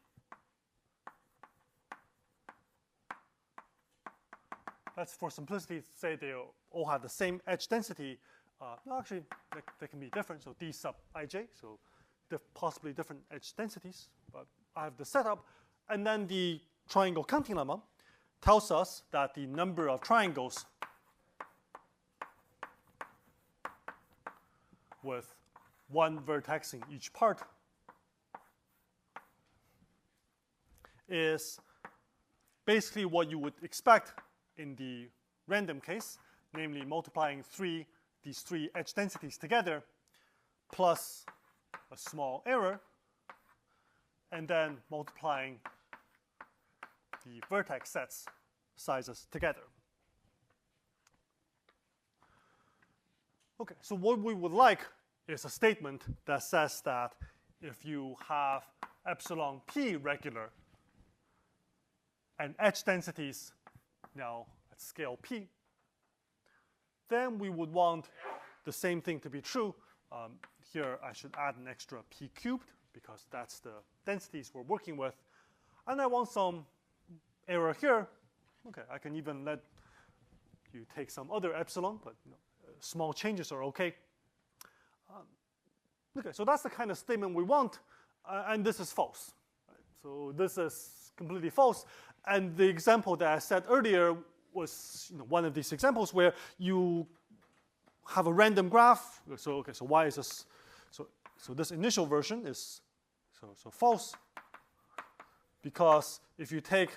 let's, for simplicity, say they all have the same edge density. No, actually, they can be different. So d sub ij, so possibly different edge densities. But I have the setup. And then the triangle counting lemma tells us that the number of triangles with one vertex in each part is basically what you would expect in the random case, namely multiplying these three edge densities together plus a small error, and then multiplying the vertex sets sizes together. Okay, so what we would like is a statement that says that if you have epsilon p regular and edge densities now at scale p, then we would want the same thing to be true. Here I should add an extra p cubed because that's the densities we're working with. And I want some error here. Okay, I can even let you take some other epsilon, but small changes are okay. Okay, so that's the kind of statement we want, and this is false. Right? So this is completely false. And the example that I said earlier was one of these examples where you have a random graph. So okay, so why is this? So this initial version is so false, because if you take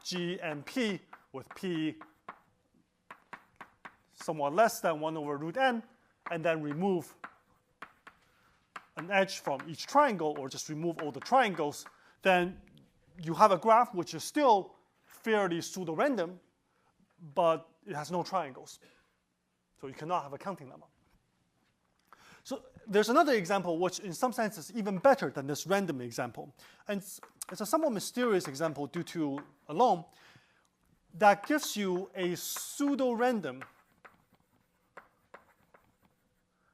g and p with p somewhat less than 1 over root n, and then remove an edge from each triangle, or just remove all the triangles, then you have a graph which is still fairly pseudo-random, but it has no triangles. So you cannot have a counting lemma. So there's another example which in some sense is even better than this random example. And it's a somewhat mysterious example due to a law that gives you a pseudo-random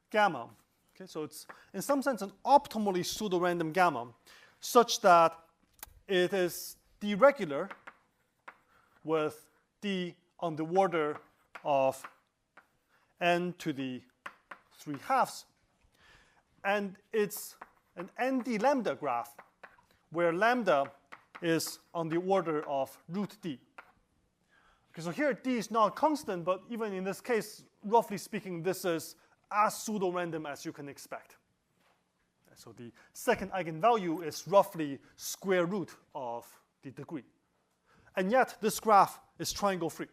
gamma. Okay, so it's in some sense an optimally pseudo-random gamma such that it is d-regular with d on the order of n to the 3/2. And it's an nd lambda graph where lambda is on the order of root d. Okay, so here d is not constant, but even in this case, roughly speaking, this is as pseudo-random as you can expect. So the second eigenvalue is roughly square root of the degree. And yet, this graph is triangle-free.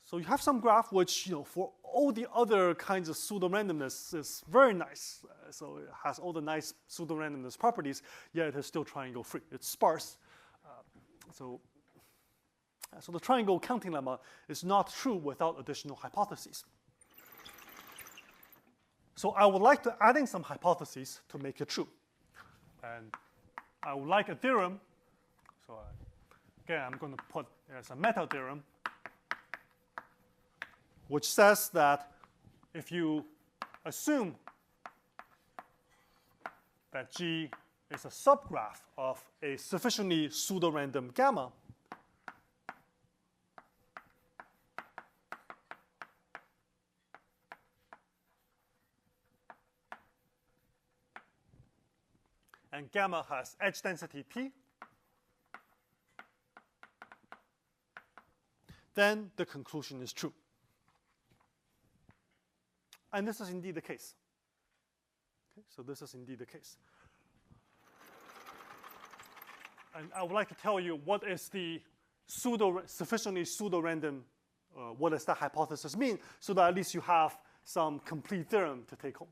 So you have some graph which, for all the other kinds of pseudo-randomness is very nice. So it has all the nice pseudo-randomness properties, yet it is still triangle-free. It's sparse. So the triangle counting lemma is not true without additional hypotheses. So I would like to add in some hypotheses to make it true. And I would like a theorem. So again, I'm going to put as a meta theorem, which says that if you assume that G is a subgraph of a sufficiently pseudo-random gamma, and gamma has edge density P, then the conclusion is true. And this is indeed the case. Okay, so this is indeed the case. And I would like to tell you what is the sufficiently pseudo-random, what does that hypothesis mean, so that at least you have some complete theorem to take home.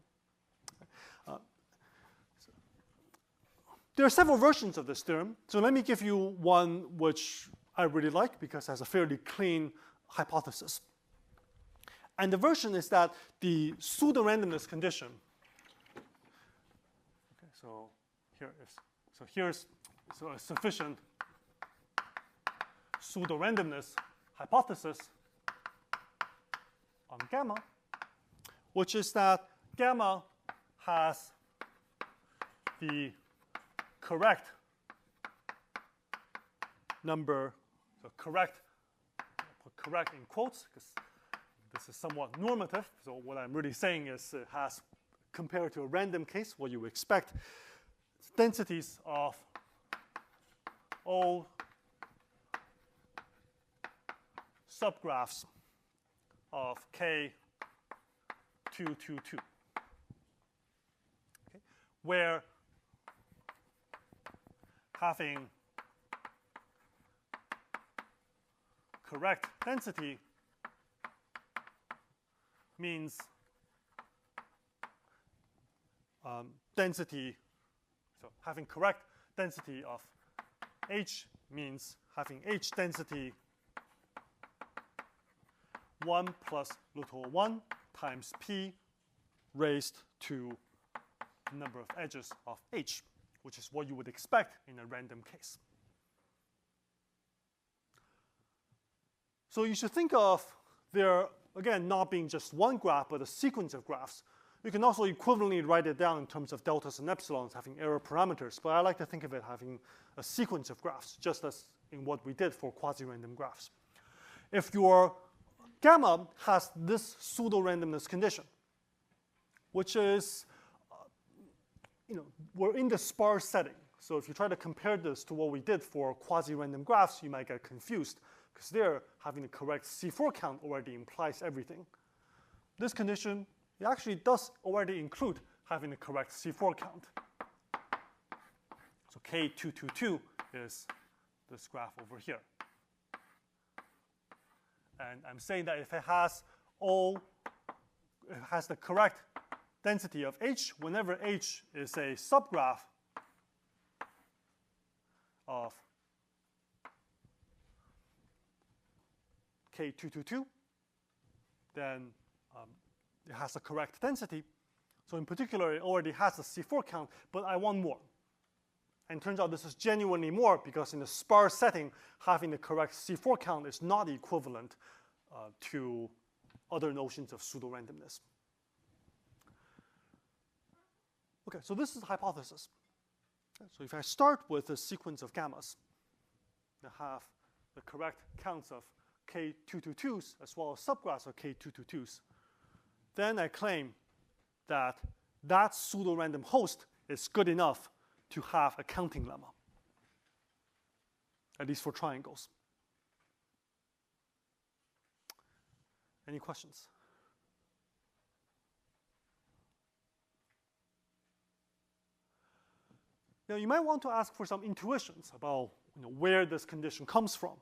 There are several versions of this theorem. So let me give you one which I really like because it has a fairly clean hypothesis. And the version is that the pseudo-randomness condition. Okay, so here's a sufficient pseudo-randomness hypothesis on gamma which is that gamma has the correct number, so correct, I'll put correct in quotes because this is somewhat normative. So what I'm really saying is it has, compared to a random case, what you would expect, densities of all subgraphs of K222, okay, where having correct density means density, so having correct density of H means having H density 1 plus root over 1 times P raised to the number of edges of H, which is what you would expect in a random case. So you should think of there, again, not being just one graph, but a sequence of graphs. You can also equivalently write it down in terms of deltas and epsilons, having error parameters. But I like to think of it having a sequence of graphs, just as in what we did for quasi-random graphs. If your gamma has this pseudo-randomness condition, which is, we're in the sparse setting. So if you try to compare this to what we did for quasi-random graphs, you might get confused, because there, having the correct C4 count already implies everything. This condition, it actually does already include having the correct C4 count. So K222 is this graph over here. And I'm saying that if it has the correct density of H, whenever H is a subgraph of K222, then it has the correct density. So in particular, it already has a C4 count, but I want more. And it turns out this is genuinely more, because in the sparse setting, having the correct C4 count is not equivalent to other notions of pseudo-randomness. Okay, so this is the hypothesis. Okay, so if I start with a sequence of gammas that have the correct counts of K222s as well as subgraphs of K222s, then I claim that that pseudo-random host is good enough to have a counting lemma, at least for triangles. Any questions? Now, you might want to ask for some intuitions about where this condition comes from.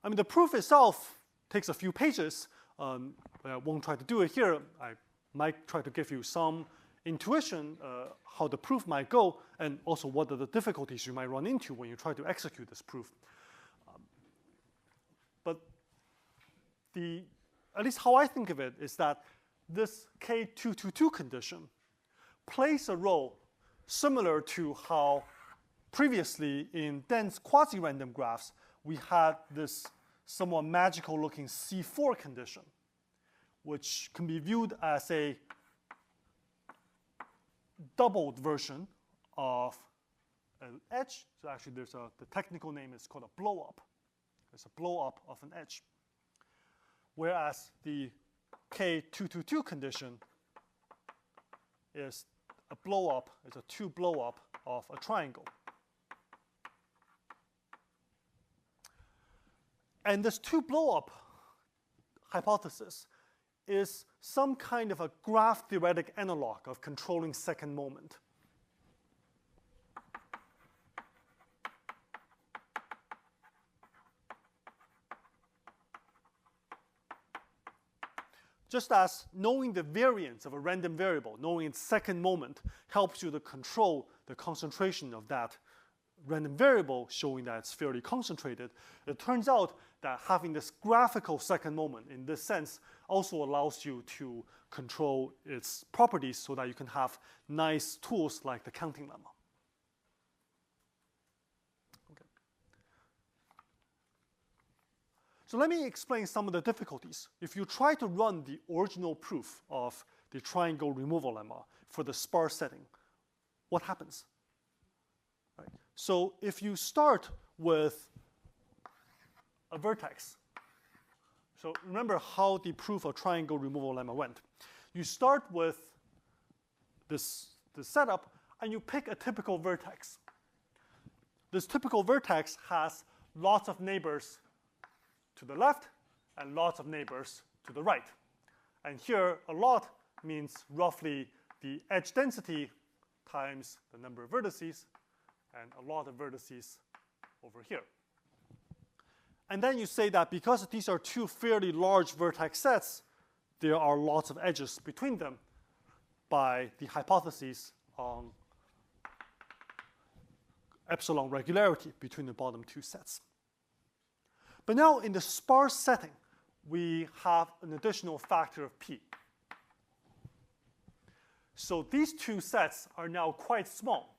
I mean, the proof itself takes a few pages. I won't try to do it here. I might try to give you some intuition how the proof might go, and also what are the difficulties you might run into when you try to execute this proof. But at least how I think of it is that this K222 condition plays a role similar to how previously in dense quasi-random graphs we had this somewhat magical looking C4 condition, which can be viewed as a doubled version of an edge. So actually the technical name is called a blow up. It's a blow up of an edge. Whereas the K222 condition is a blow up, it's a two blow up of a triangle. And this two blow up hypothesis is some kind of a graph theoretic analog of controlling second moment. Just as knowing the variance of a random variable, knowing its second moment, helps you to control the concentration of that random variable, showing that it's fairly concentrated, it turns out that having this graphical second moment in this sense also allows you to control its properties so that you can have nice tools like the counting lemma. Okay. So let me explain some of the difficulties. If you try to run the original proof of the triangle removal lemma for the sparse setting, what happens? Right. So if you start with a vertex, so remember how the proof of triangle removal lemma went. You start with this setup, and you pick a typical vertex. This typical vertex has lots of neighbors to the left and lots of neighbors to the right. And here, a lot means roughly the edge density times the number of vertices, and a lot of vertices over here. And then you say that because these are two fairly large vertex sets, there are lots of edges between them by the hypothesis on epsilon regularity between the bottom two sets. But now in the sparse setting, we have an additional factor of p. So these two sets are now quite small.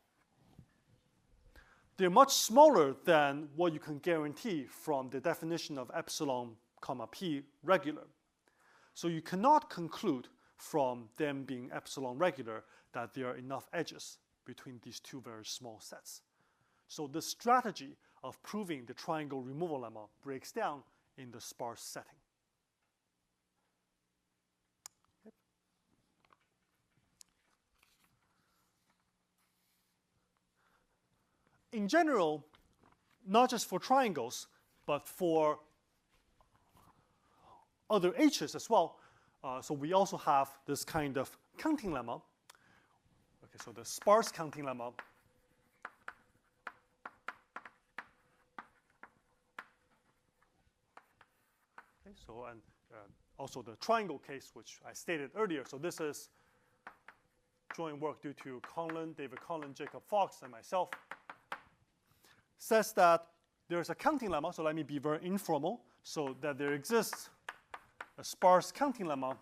They're much smaller than what you can guarantee from the definition of epsilon comma p regular. So you cannot conclude from them being epsilon regular that there are enough edges between these two very small sets. So the strategy of proving the triangle removal lemma breaks down in the sparse setting. Okay. In general, not just for triangles, but for other h's as well. So we also have this kind of counting lemma. Okay, so the sparse counting lemma. Okay, so and also the triangle case, which I stated earlier. So this is joint work due to Conlon, David Conlon, Jacob Fox, and myself. Says that there's a counting lemma. So let me be very informal. So that there exists a sparse counting lemma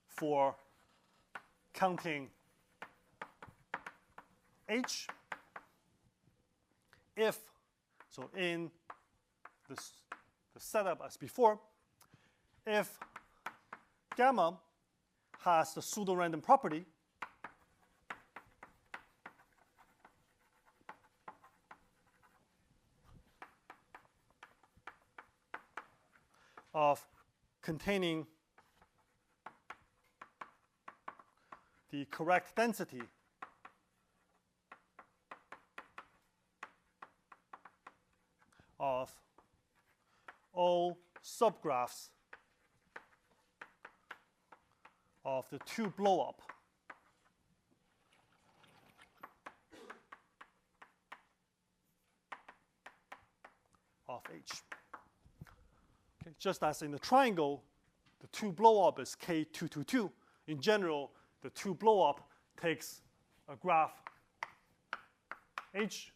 for counting h if, so in the setup as before, if gamma has the pseudo-random property of containing the correct density of all subgraphs of the two blow-up of H. Okay, just as in the triangle, the two blow-up is K222. In general, the two blow-up takes a graph H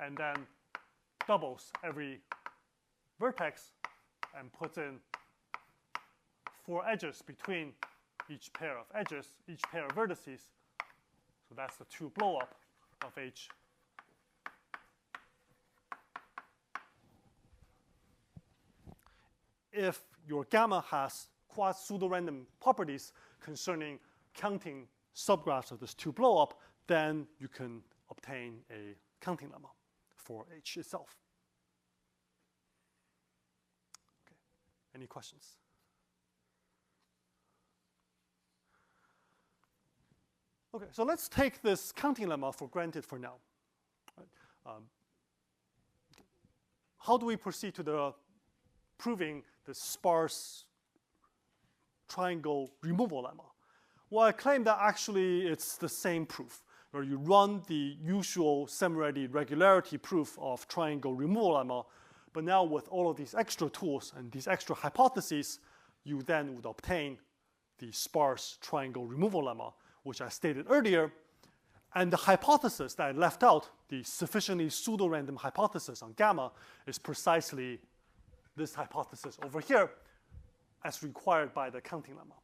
and then doubles every vertex and puts in 4 edges between each pair of edges, each pair of vertices. So that's the two blow-up of H. If your gamma has quasi-pseudo-random properties concerning counting subgraphs of this two blow-up, then you can obtain a counting lemma for H itself. Okay. Any questions? Okay, so let's take this counting lemma for granted for now. Right. How do we proceed to the proving the sparse triangle removal lemma? Well, I claim that actually it's the same proof, where you run the usual semi-ready regularity proof of triangle removal lemma, but now with all of these extra tools and these extra hypotheses, you then would obtain the sparse triangle removal lemma, which I stated earlier. And the hypothesis that I left out, the sufficiently pseudo-random hypothesis on gamma, is precisely this hypothesis over here, as required by the counting lemma.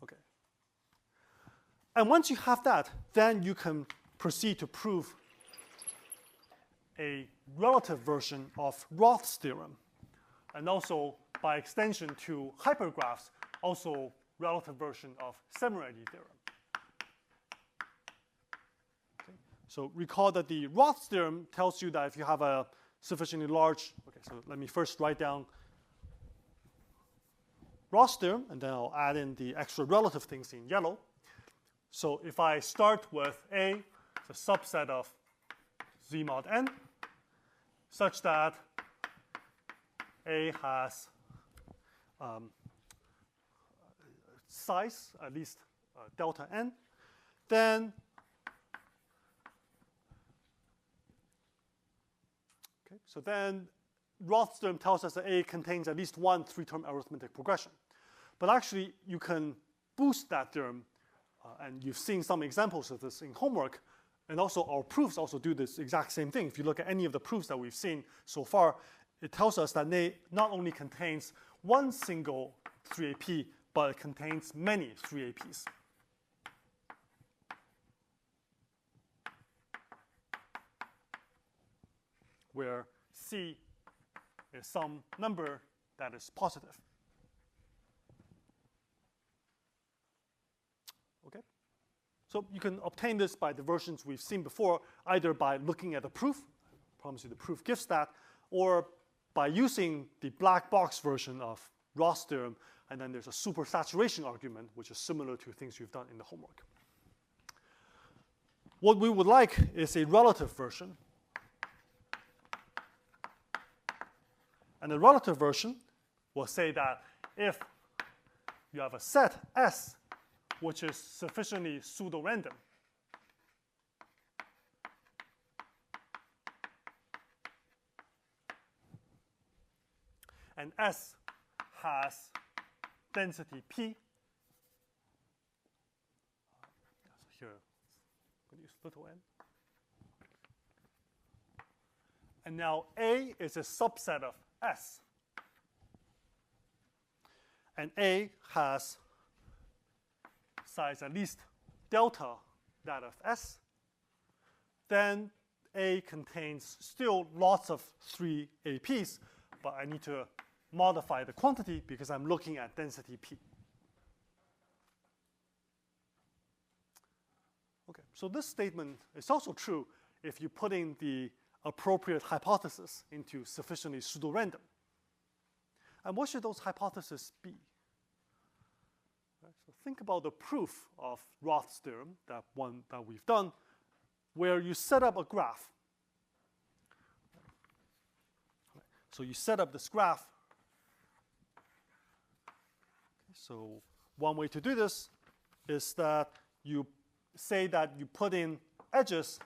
Okay. And once you have that, then you can proceed to prove a relative version of Roth's theorem, and also by extension to hypergraphs, also relative version of Semirati theorem. Okay. So recall that the Roth's theorem tells you that if you have a sufficiently large, okay, so let me first write down Roth's theorem, and then I'll add in the extra relative things in yellow. So if I start with A, it's a subset of Z mod n, such that A has size, at least delta n, then okay, so then Roth's theorem tells us that A contains at least one three-term arithmetic progression. But actually, you can boost that theorem, and you've seen some examples of this in homework, and also our proofs also do this exact same thing. If you look at any of the proofs that we've seen so far, it tells us that A not only contains one single 3AP, but it contains many 3APs. Where C is some number that is positive. Okay? So you can obtain this by the versions we've seen before, either by looking at the proof, I promise you the proof gives that, or by using the black box version of Roth's theorem, and then there's a supersaturation argument, which is similar to things you've done in the homework. What we would like is a relative version. And the relative version will say that if you have a set S which is sufficiently pseudo-random, and S has density P, so here I'm going to use little n. And now A is a subset of S. And A has size at least delta that of S. Then A contains still lots of 3APs, but I need to modify the quantity because I'm looking at density P. Okay, so this statement is also true if you put in the appropriate hypothesis into sufficiently pseudo-random. And what should those hypotheses be? Right, so think about the proof of Roth's theorem, that one that we've done, where you set up a graph. So you set up this graph. So one way to do this is that you say that you put in edges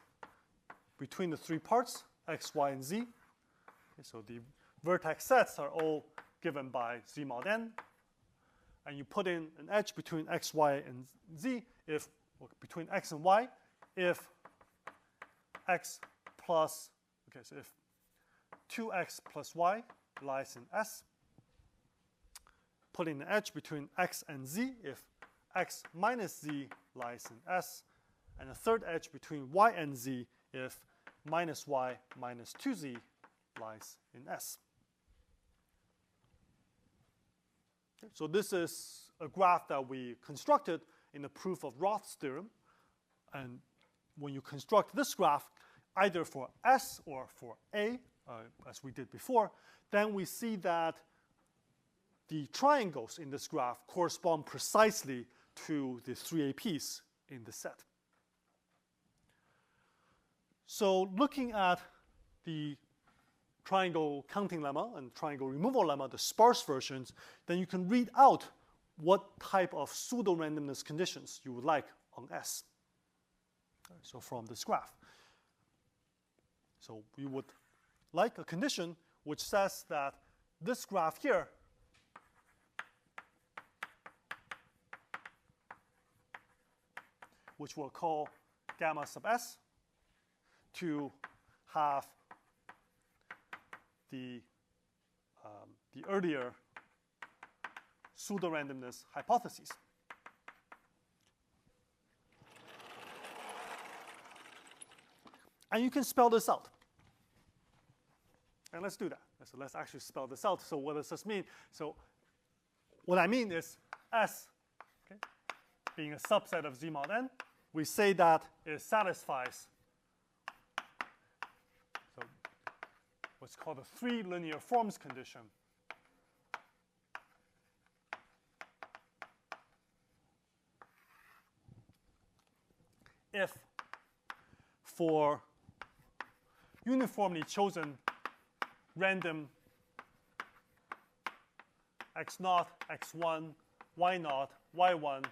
between the three parts, x, y, and z. Okay, so the vertex sets are all given by z mod n. And you put in an edge between x, y, and z, if, or between x and y, if x plus, okay, so if 2x plus y lies in S. Put in an edge between x and z if x minus z lies in S. And a third edge between y and z if minus y minus 2z lies in S. Okay, so this is a graph that we constructed in the proof of Roth's theorem. And when you construct this graph, either for S or for A, as we did before, then we see that the triangles in this graph correspond precisely to the 3APs in the set. So looking at the triangle counting lemma and triangle removal lemma, the sparse versions, then you can read out what type of pseudo-randomness conditions you would like on S. So from this graph. So we would like a condition which says that this graph here which we'll call gamma sub S, to have the earlier pseudo-randomness hypotheses. And you can spell this out. And let's do that. So let's actually spell this out. So what does this mean? So what I mean is S, okay, being a subset of Z mod n, we say that it satisfies so what's called the 3 linear forms condition. If for uniformly chosen random x0, x1, y0, y1,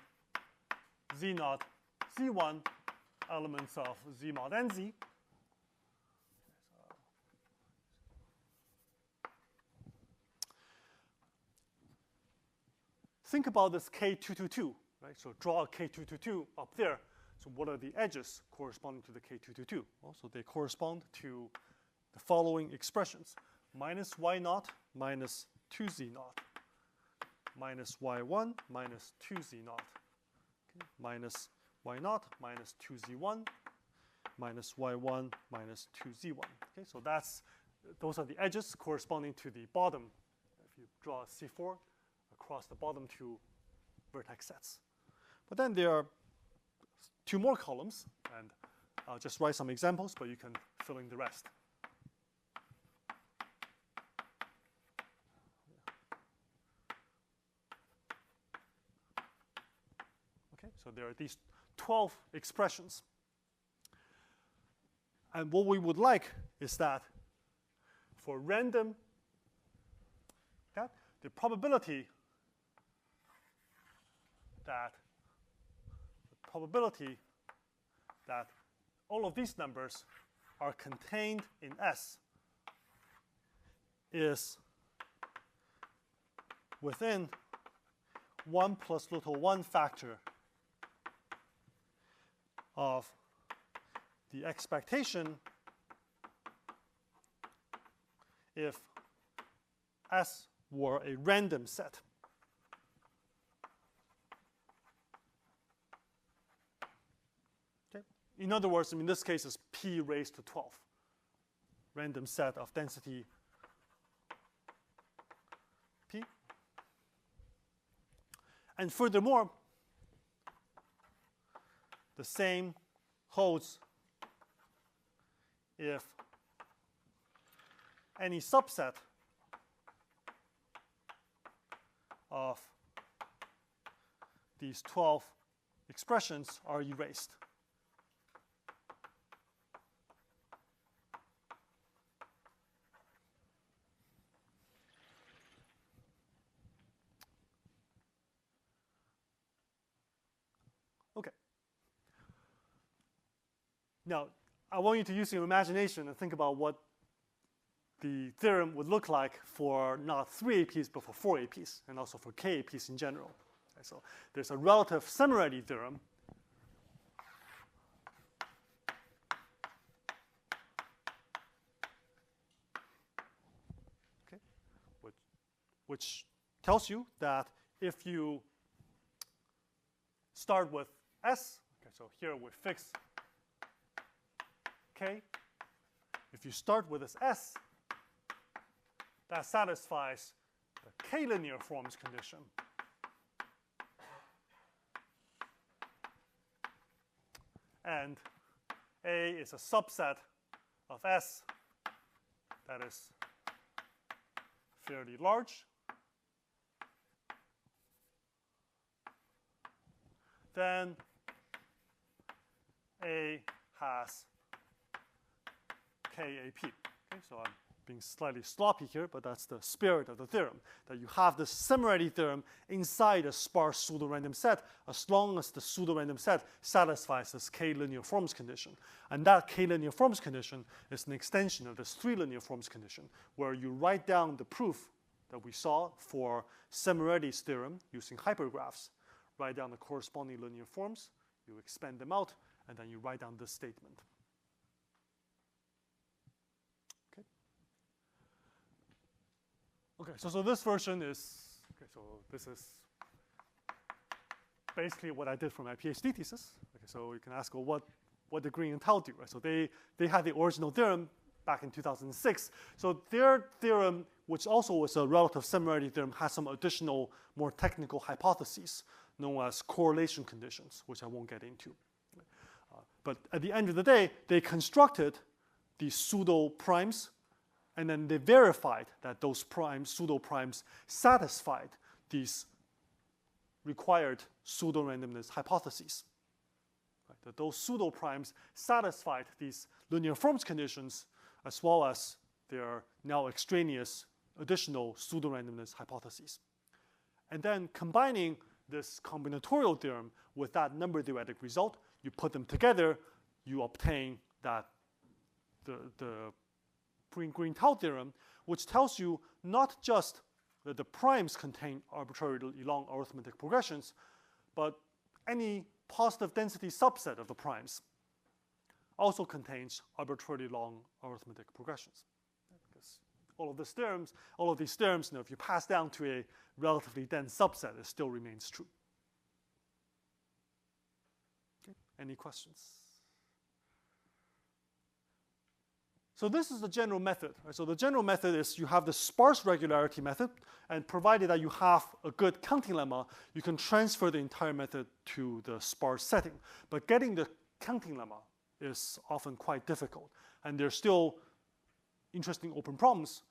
z0, z1 elements of Z mod nz. Think about this K222, right? So draw a K222 up there. So what are the edges corresponding to the K222? Well, so they correspond to the following expressions. Minus y0 minus 2z0, minus y1 minus 2z0, okay, minus y0 minus 2z1, minus y1 minus 2z1. Okay, so those are the edges corresponding to the bottom. If you draw a C4 across the bottom two vertex sets. But then there are 2 more columns, and I'll just write some examples, but you can fill in the rest. Okay, so there are these 12 expressions. And what we would like is that for random, that the probability that all of these numbers are contained in S is within 1 plus little 1 factor of the expectation if S were a random set. Okay? In other words, in this case, it's p raised to 12, random set of density p. And furthermore, the same holds if any subset of these 12 expressions are erased. Okay. Now, I want you to use your imagination and think about what the theorem would look like for not 3 APs, but for 4 APs, and also for K APs in general. Okay, so there's a relative similarity theorem. Okay, which tells you that if you start with S, okay, so here we fix K. If you start with this S, that satisfies the K-linear forms condition. And A is a subset of S that is fairly large. Then A has KAP. Okay, so I'm being slightly sloppy here, but that's the spirit of the theorem, that you have this similarity theorem inside a sparse pseudo-random set as long as the pseudo-random set satisfies this K-linear forms condition. And that K-linear forms condition is an extension of this 3 linear forms condition, where you write down the proof that we saw for Semireti's theorem using hypergraphs, write down the corresponding linear forms, you expand them out, and then you write down this statement. Okay, so this version is, okay, so this is basically what I did for my PhD thesis. Okay, so you can ask, well, what the Green and Tao do, right? So they had the original theorem back in 2006. So their theorem, which also was a relative similarity theorem, has some additional, more technical hypotheses known as correlation conditions, which I won't get into. But at the end of the day, they constructed these pseudo primes, and then they verified that those primes, pseudo primes, satisfied these required pseudo randomness hypotheses. Right? That those pseudo primes satisfied these linear forms conditions, as well as their now extraneous additional pseudo randomness hypotheses. And then combining this combinatorial theorem with that number theoretic result, you put them together, you obtain that the Green-Tao theorem, which tells you not just that the primes contain arbitrarily long arithmetic progressions, but any positive density subset of the primes also contains arbitrarily long arithmetic progressions. Because all of these theorems, if you pass down to a relatively dense subset, it still remains true. Okay. Any questions? So this is the general method. Right? So the general method is you have the sparse regularity method, and provided that you have a good counting lemma, you can transfer the entire method to the sparse setting. But getting the counting lemma is often quite difficult, and there's still interesting open problems.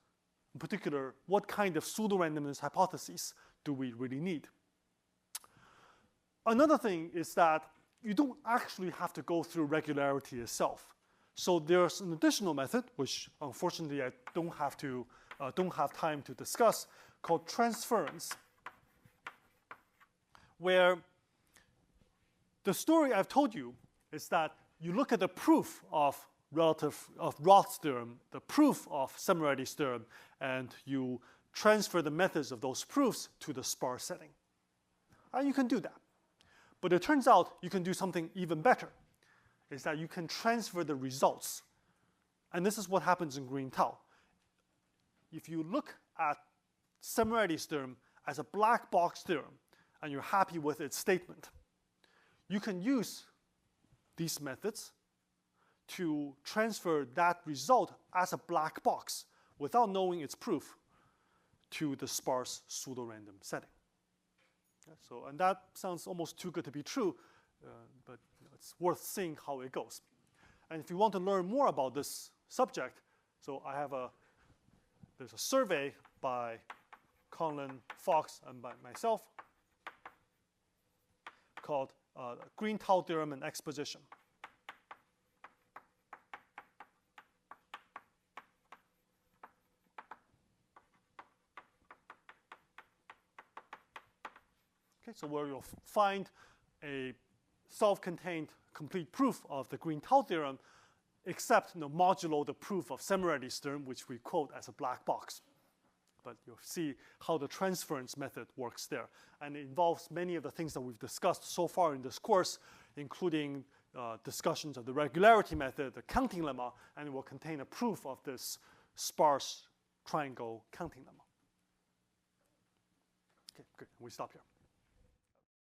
In particular, what kind of pseudo-randomness hypotheses do we really need? Another thing is that you don't actually have to go through regularity itself. So there's an additional method, which unfortunately I don't have time to discuss, called transference, where the story I've told you is that you look at the proof of Roth's theorem, the proof of Semmelreidy's theorem, and you transfer the methods of those proofs to the sparse setting. And you can do that. But it turns out you can do something even better, is that you can transfer the results. And this is what happens in Green-Tao. If you look at Semmelreidy's theorem as a black box theorem, and you're happy with its statement, you can use these methods to transfer that result as a black box without knowing its proof to the sparse pseudo-random setting. So, and that sounds almost too good to be true, but it's worth seeing how it goes. And if you want to learn more about this subject, so there's a survey by Conlon, Fox, and by myself called Green-Tao Theorem and Exposition. Okay, so where you'll find a self-contained complete proof of the Green-Tao theorem, except modulo the proof of Semmelreidy's theorem, which we quote as a black box. But you'll see how the transference method works there. And it involves many of the things that we've discussed so far in this course, including discussions of the regularity method, the counting lemma, and it will contain a proof of this sparse triangle counting lemma. Okay, good. We stop here.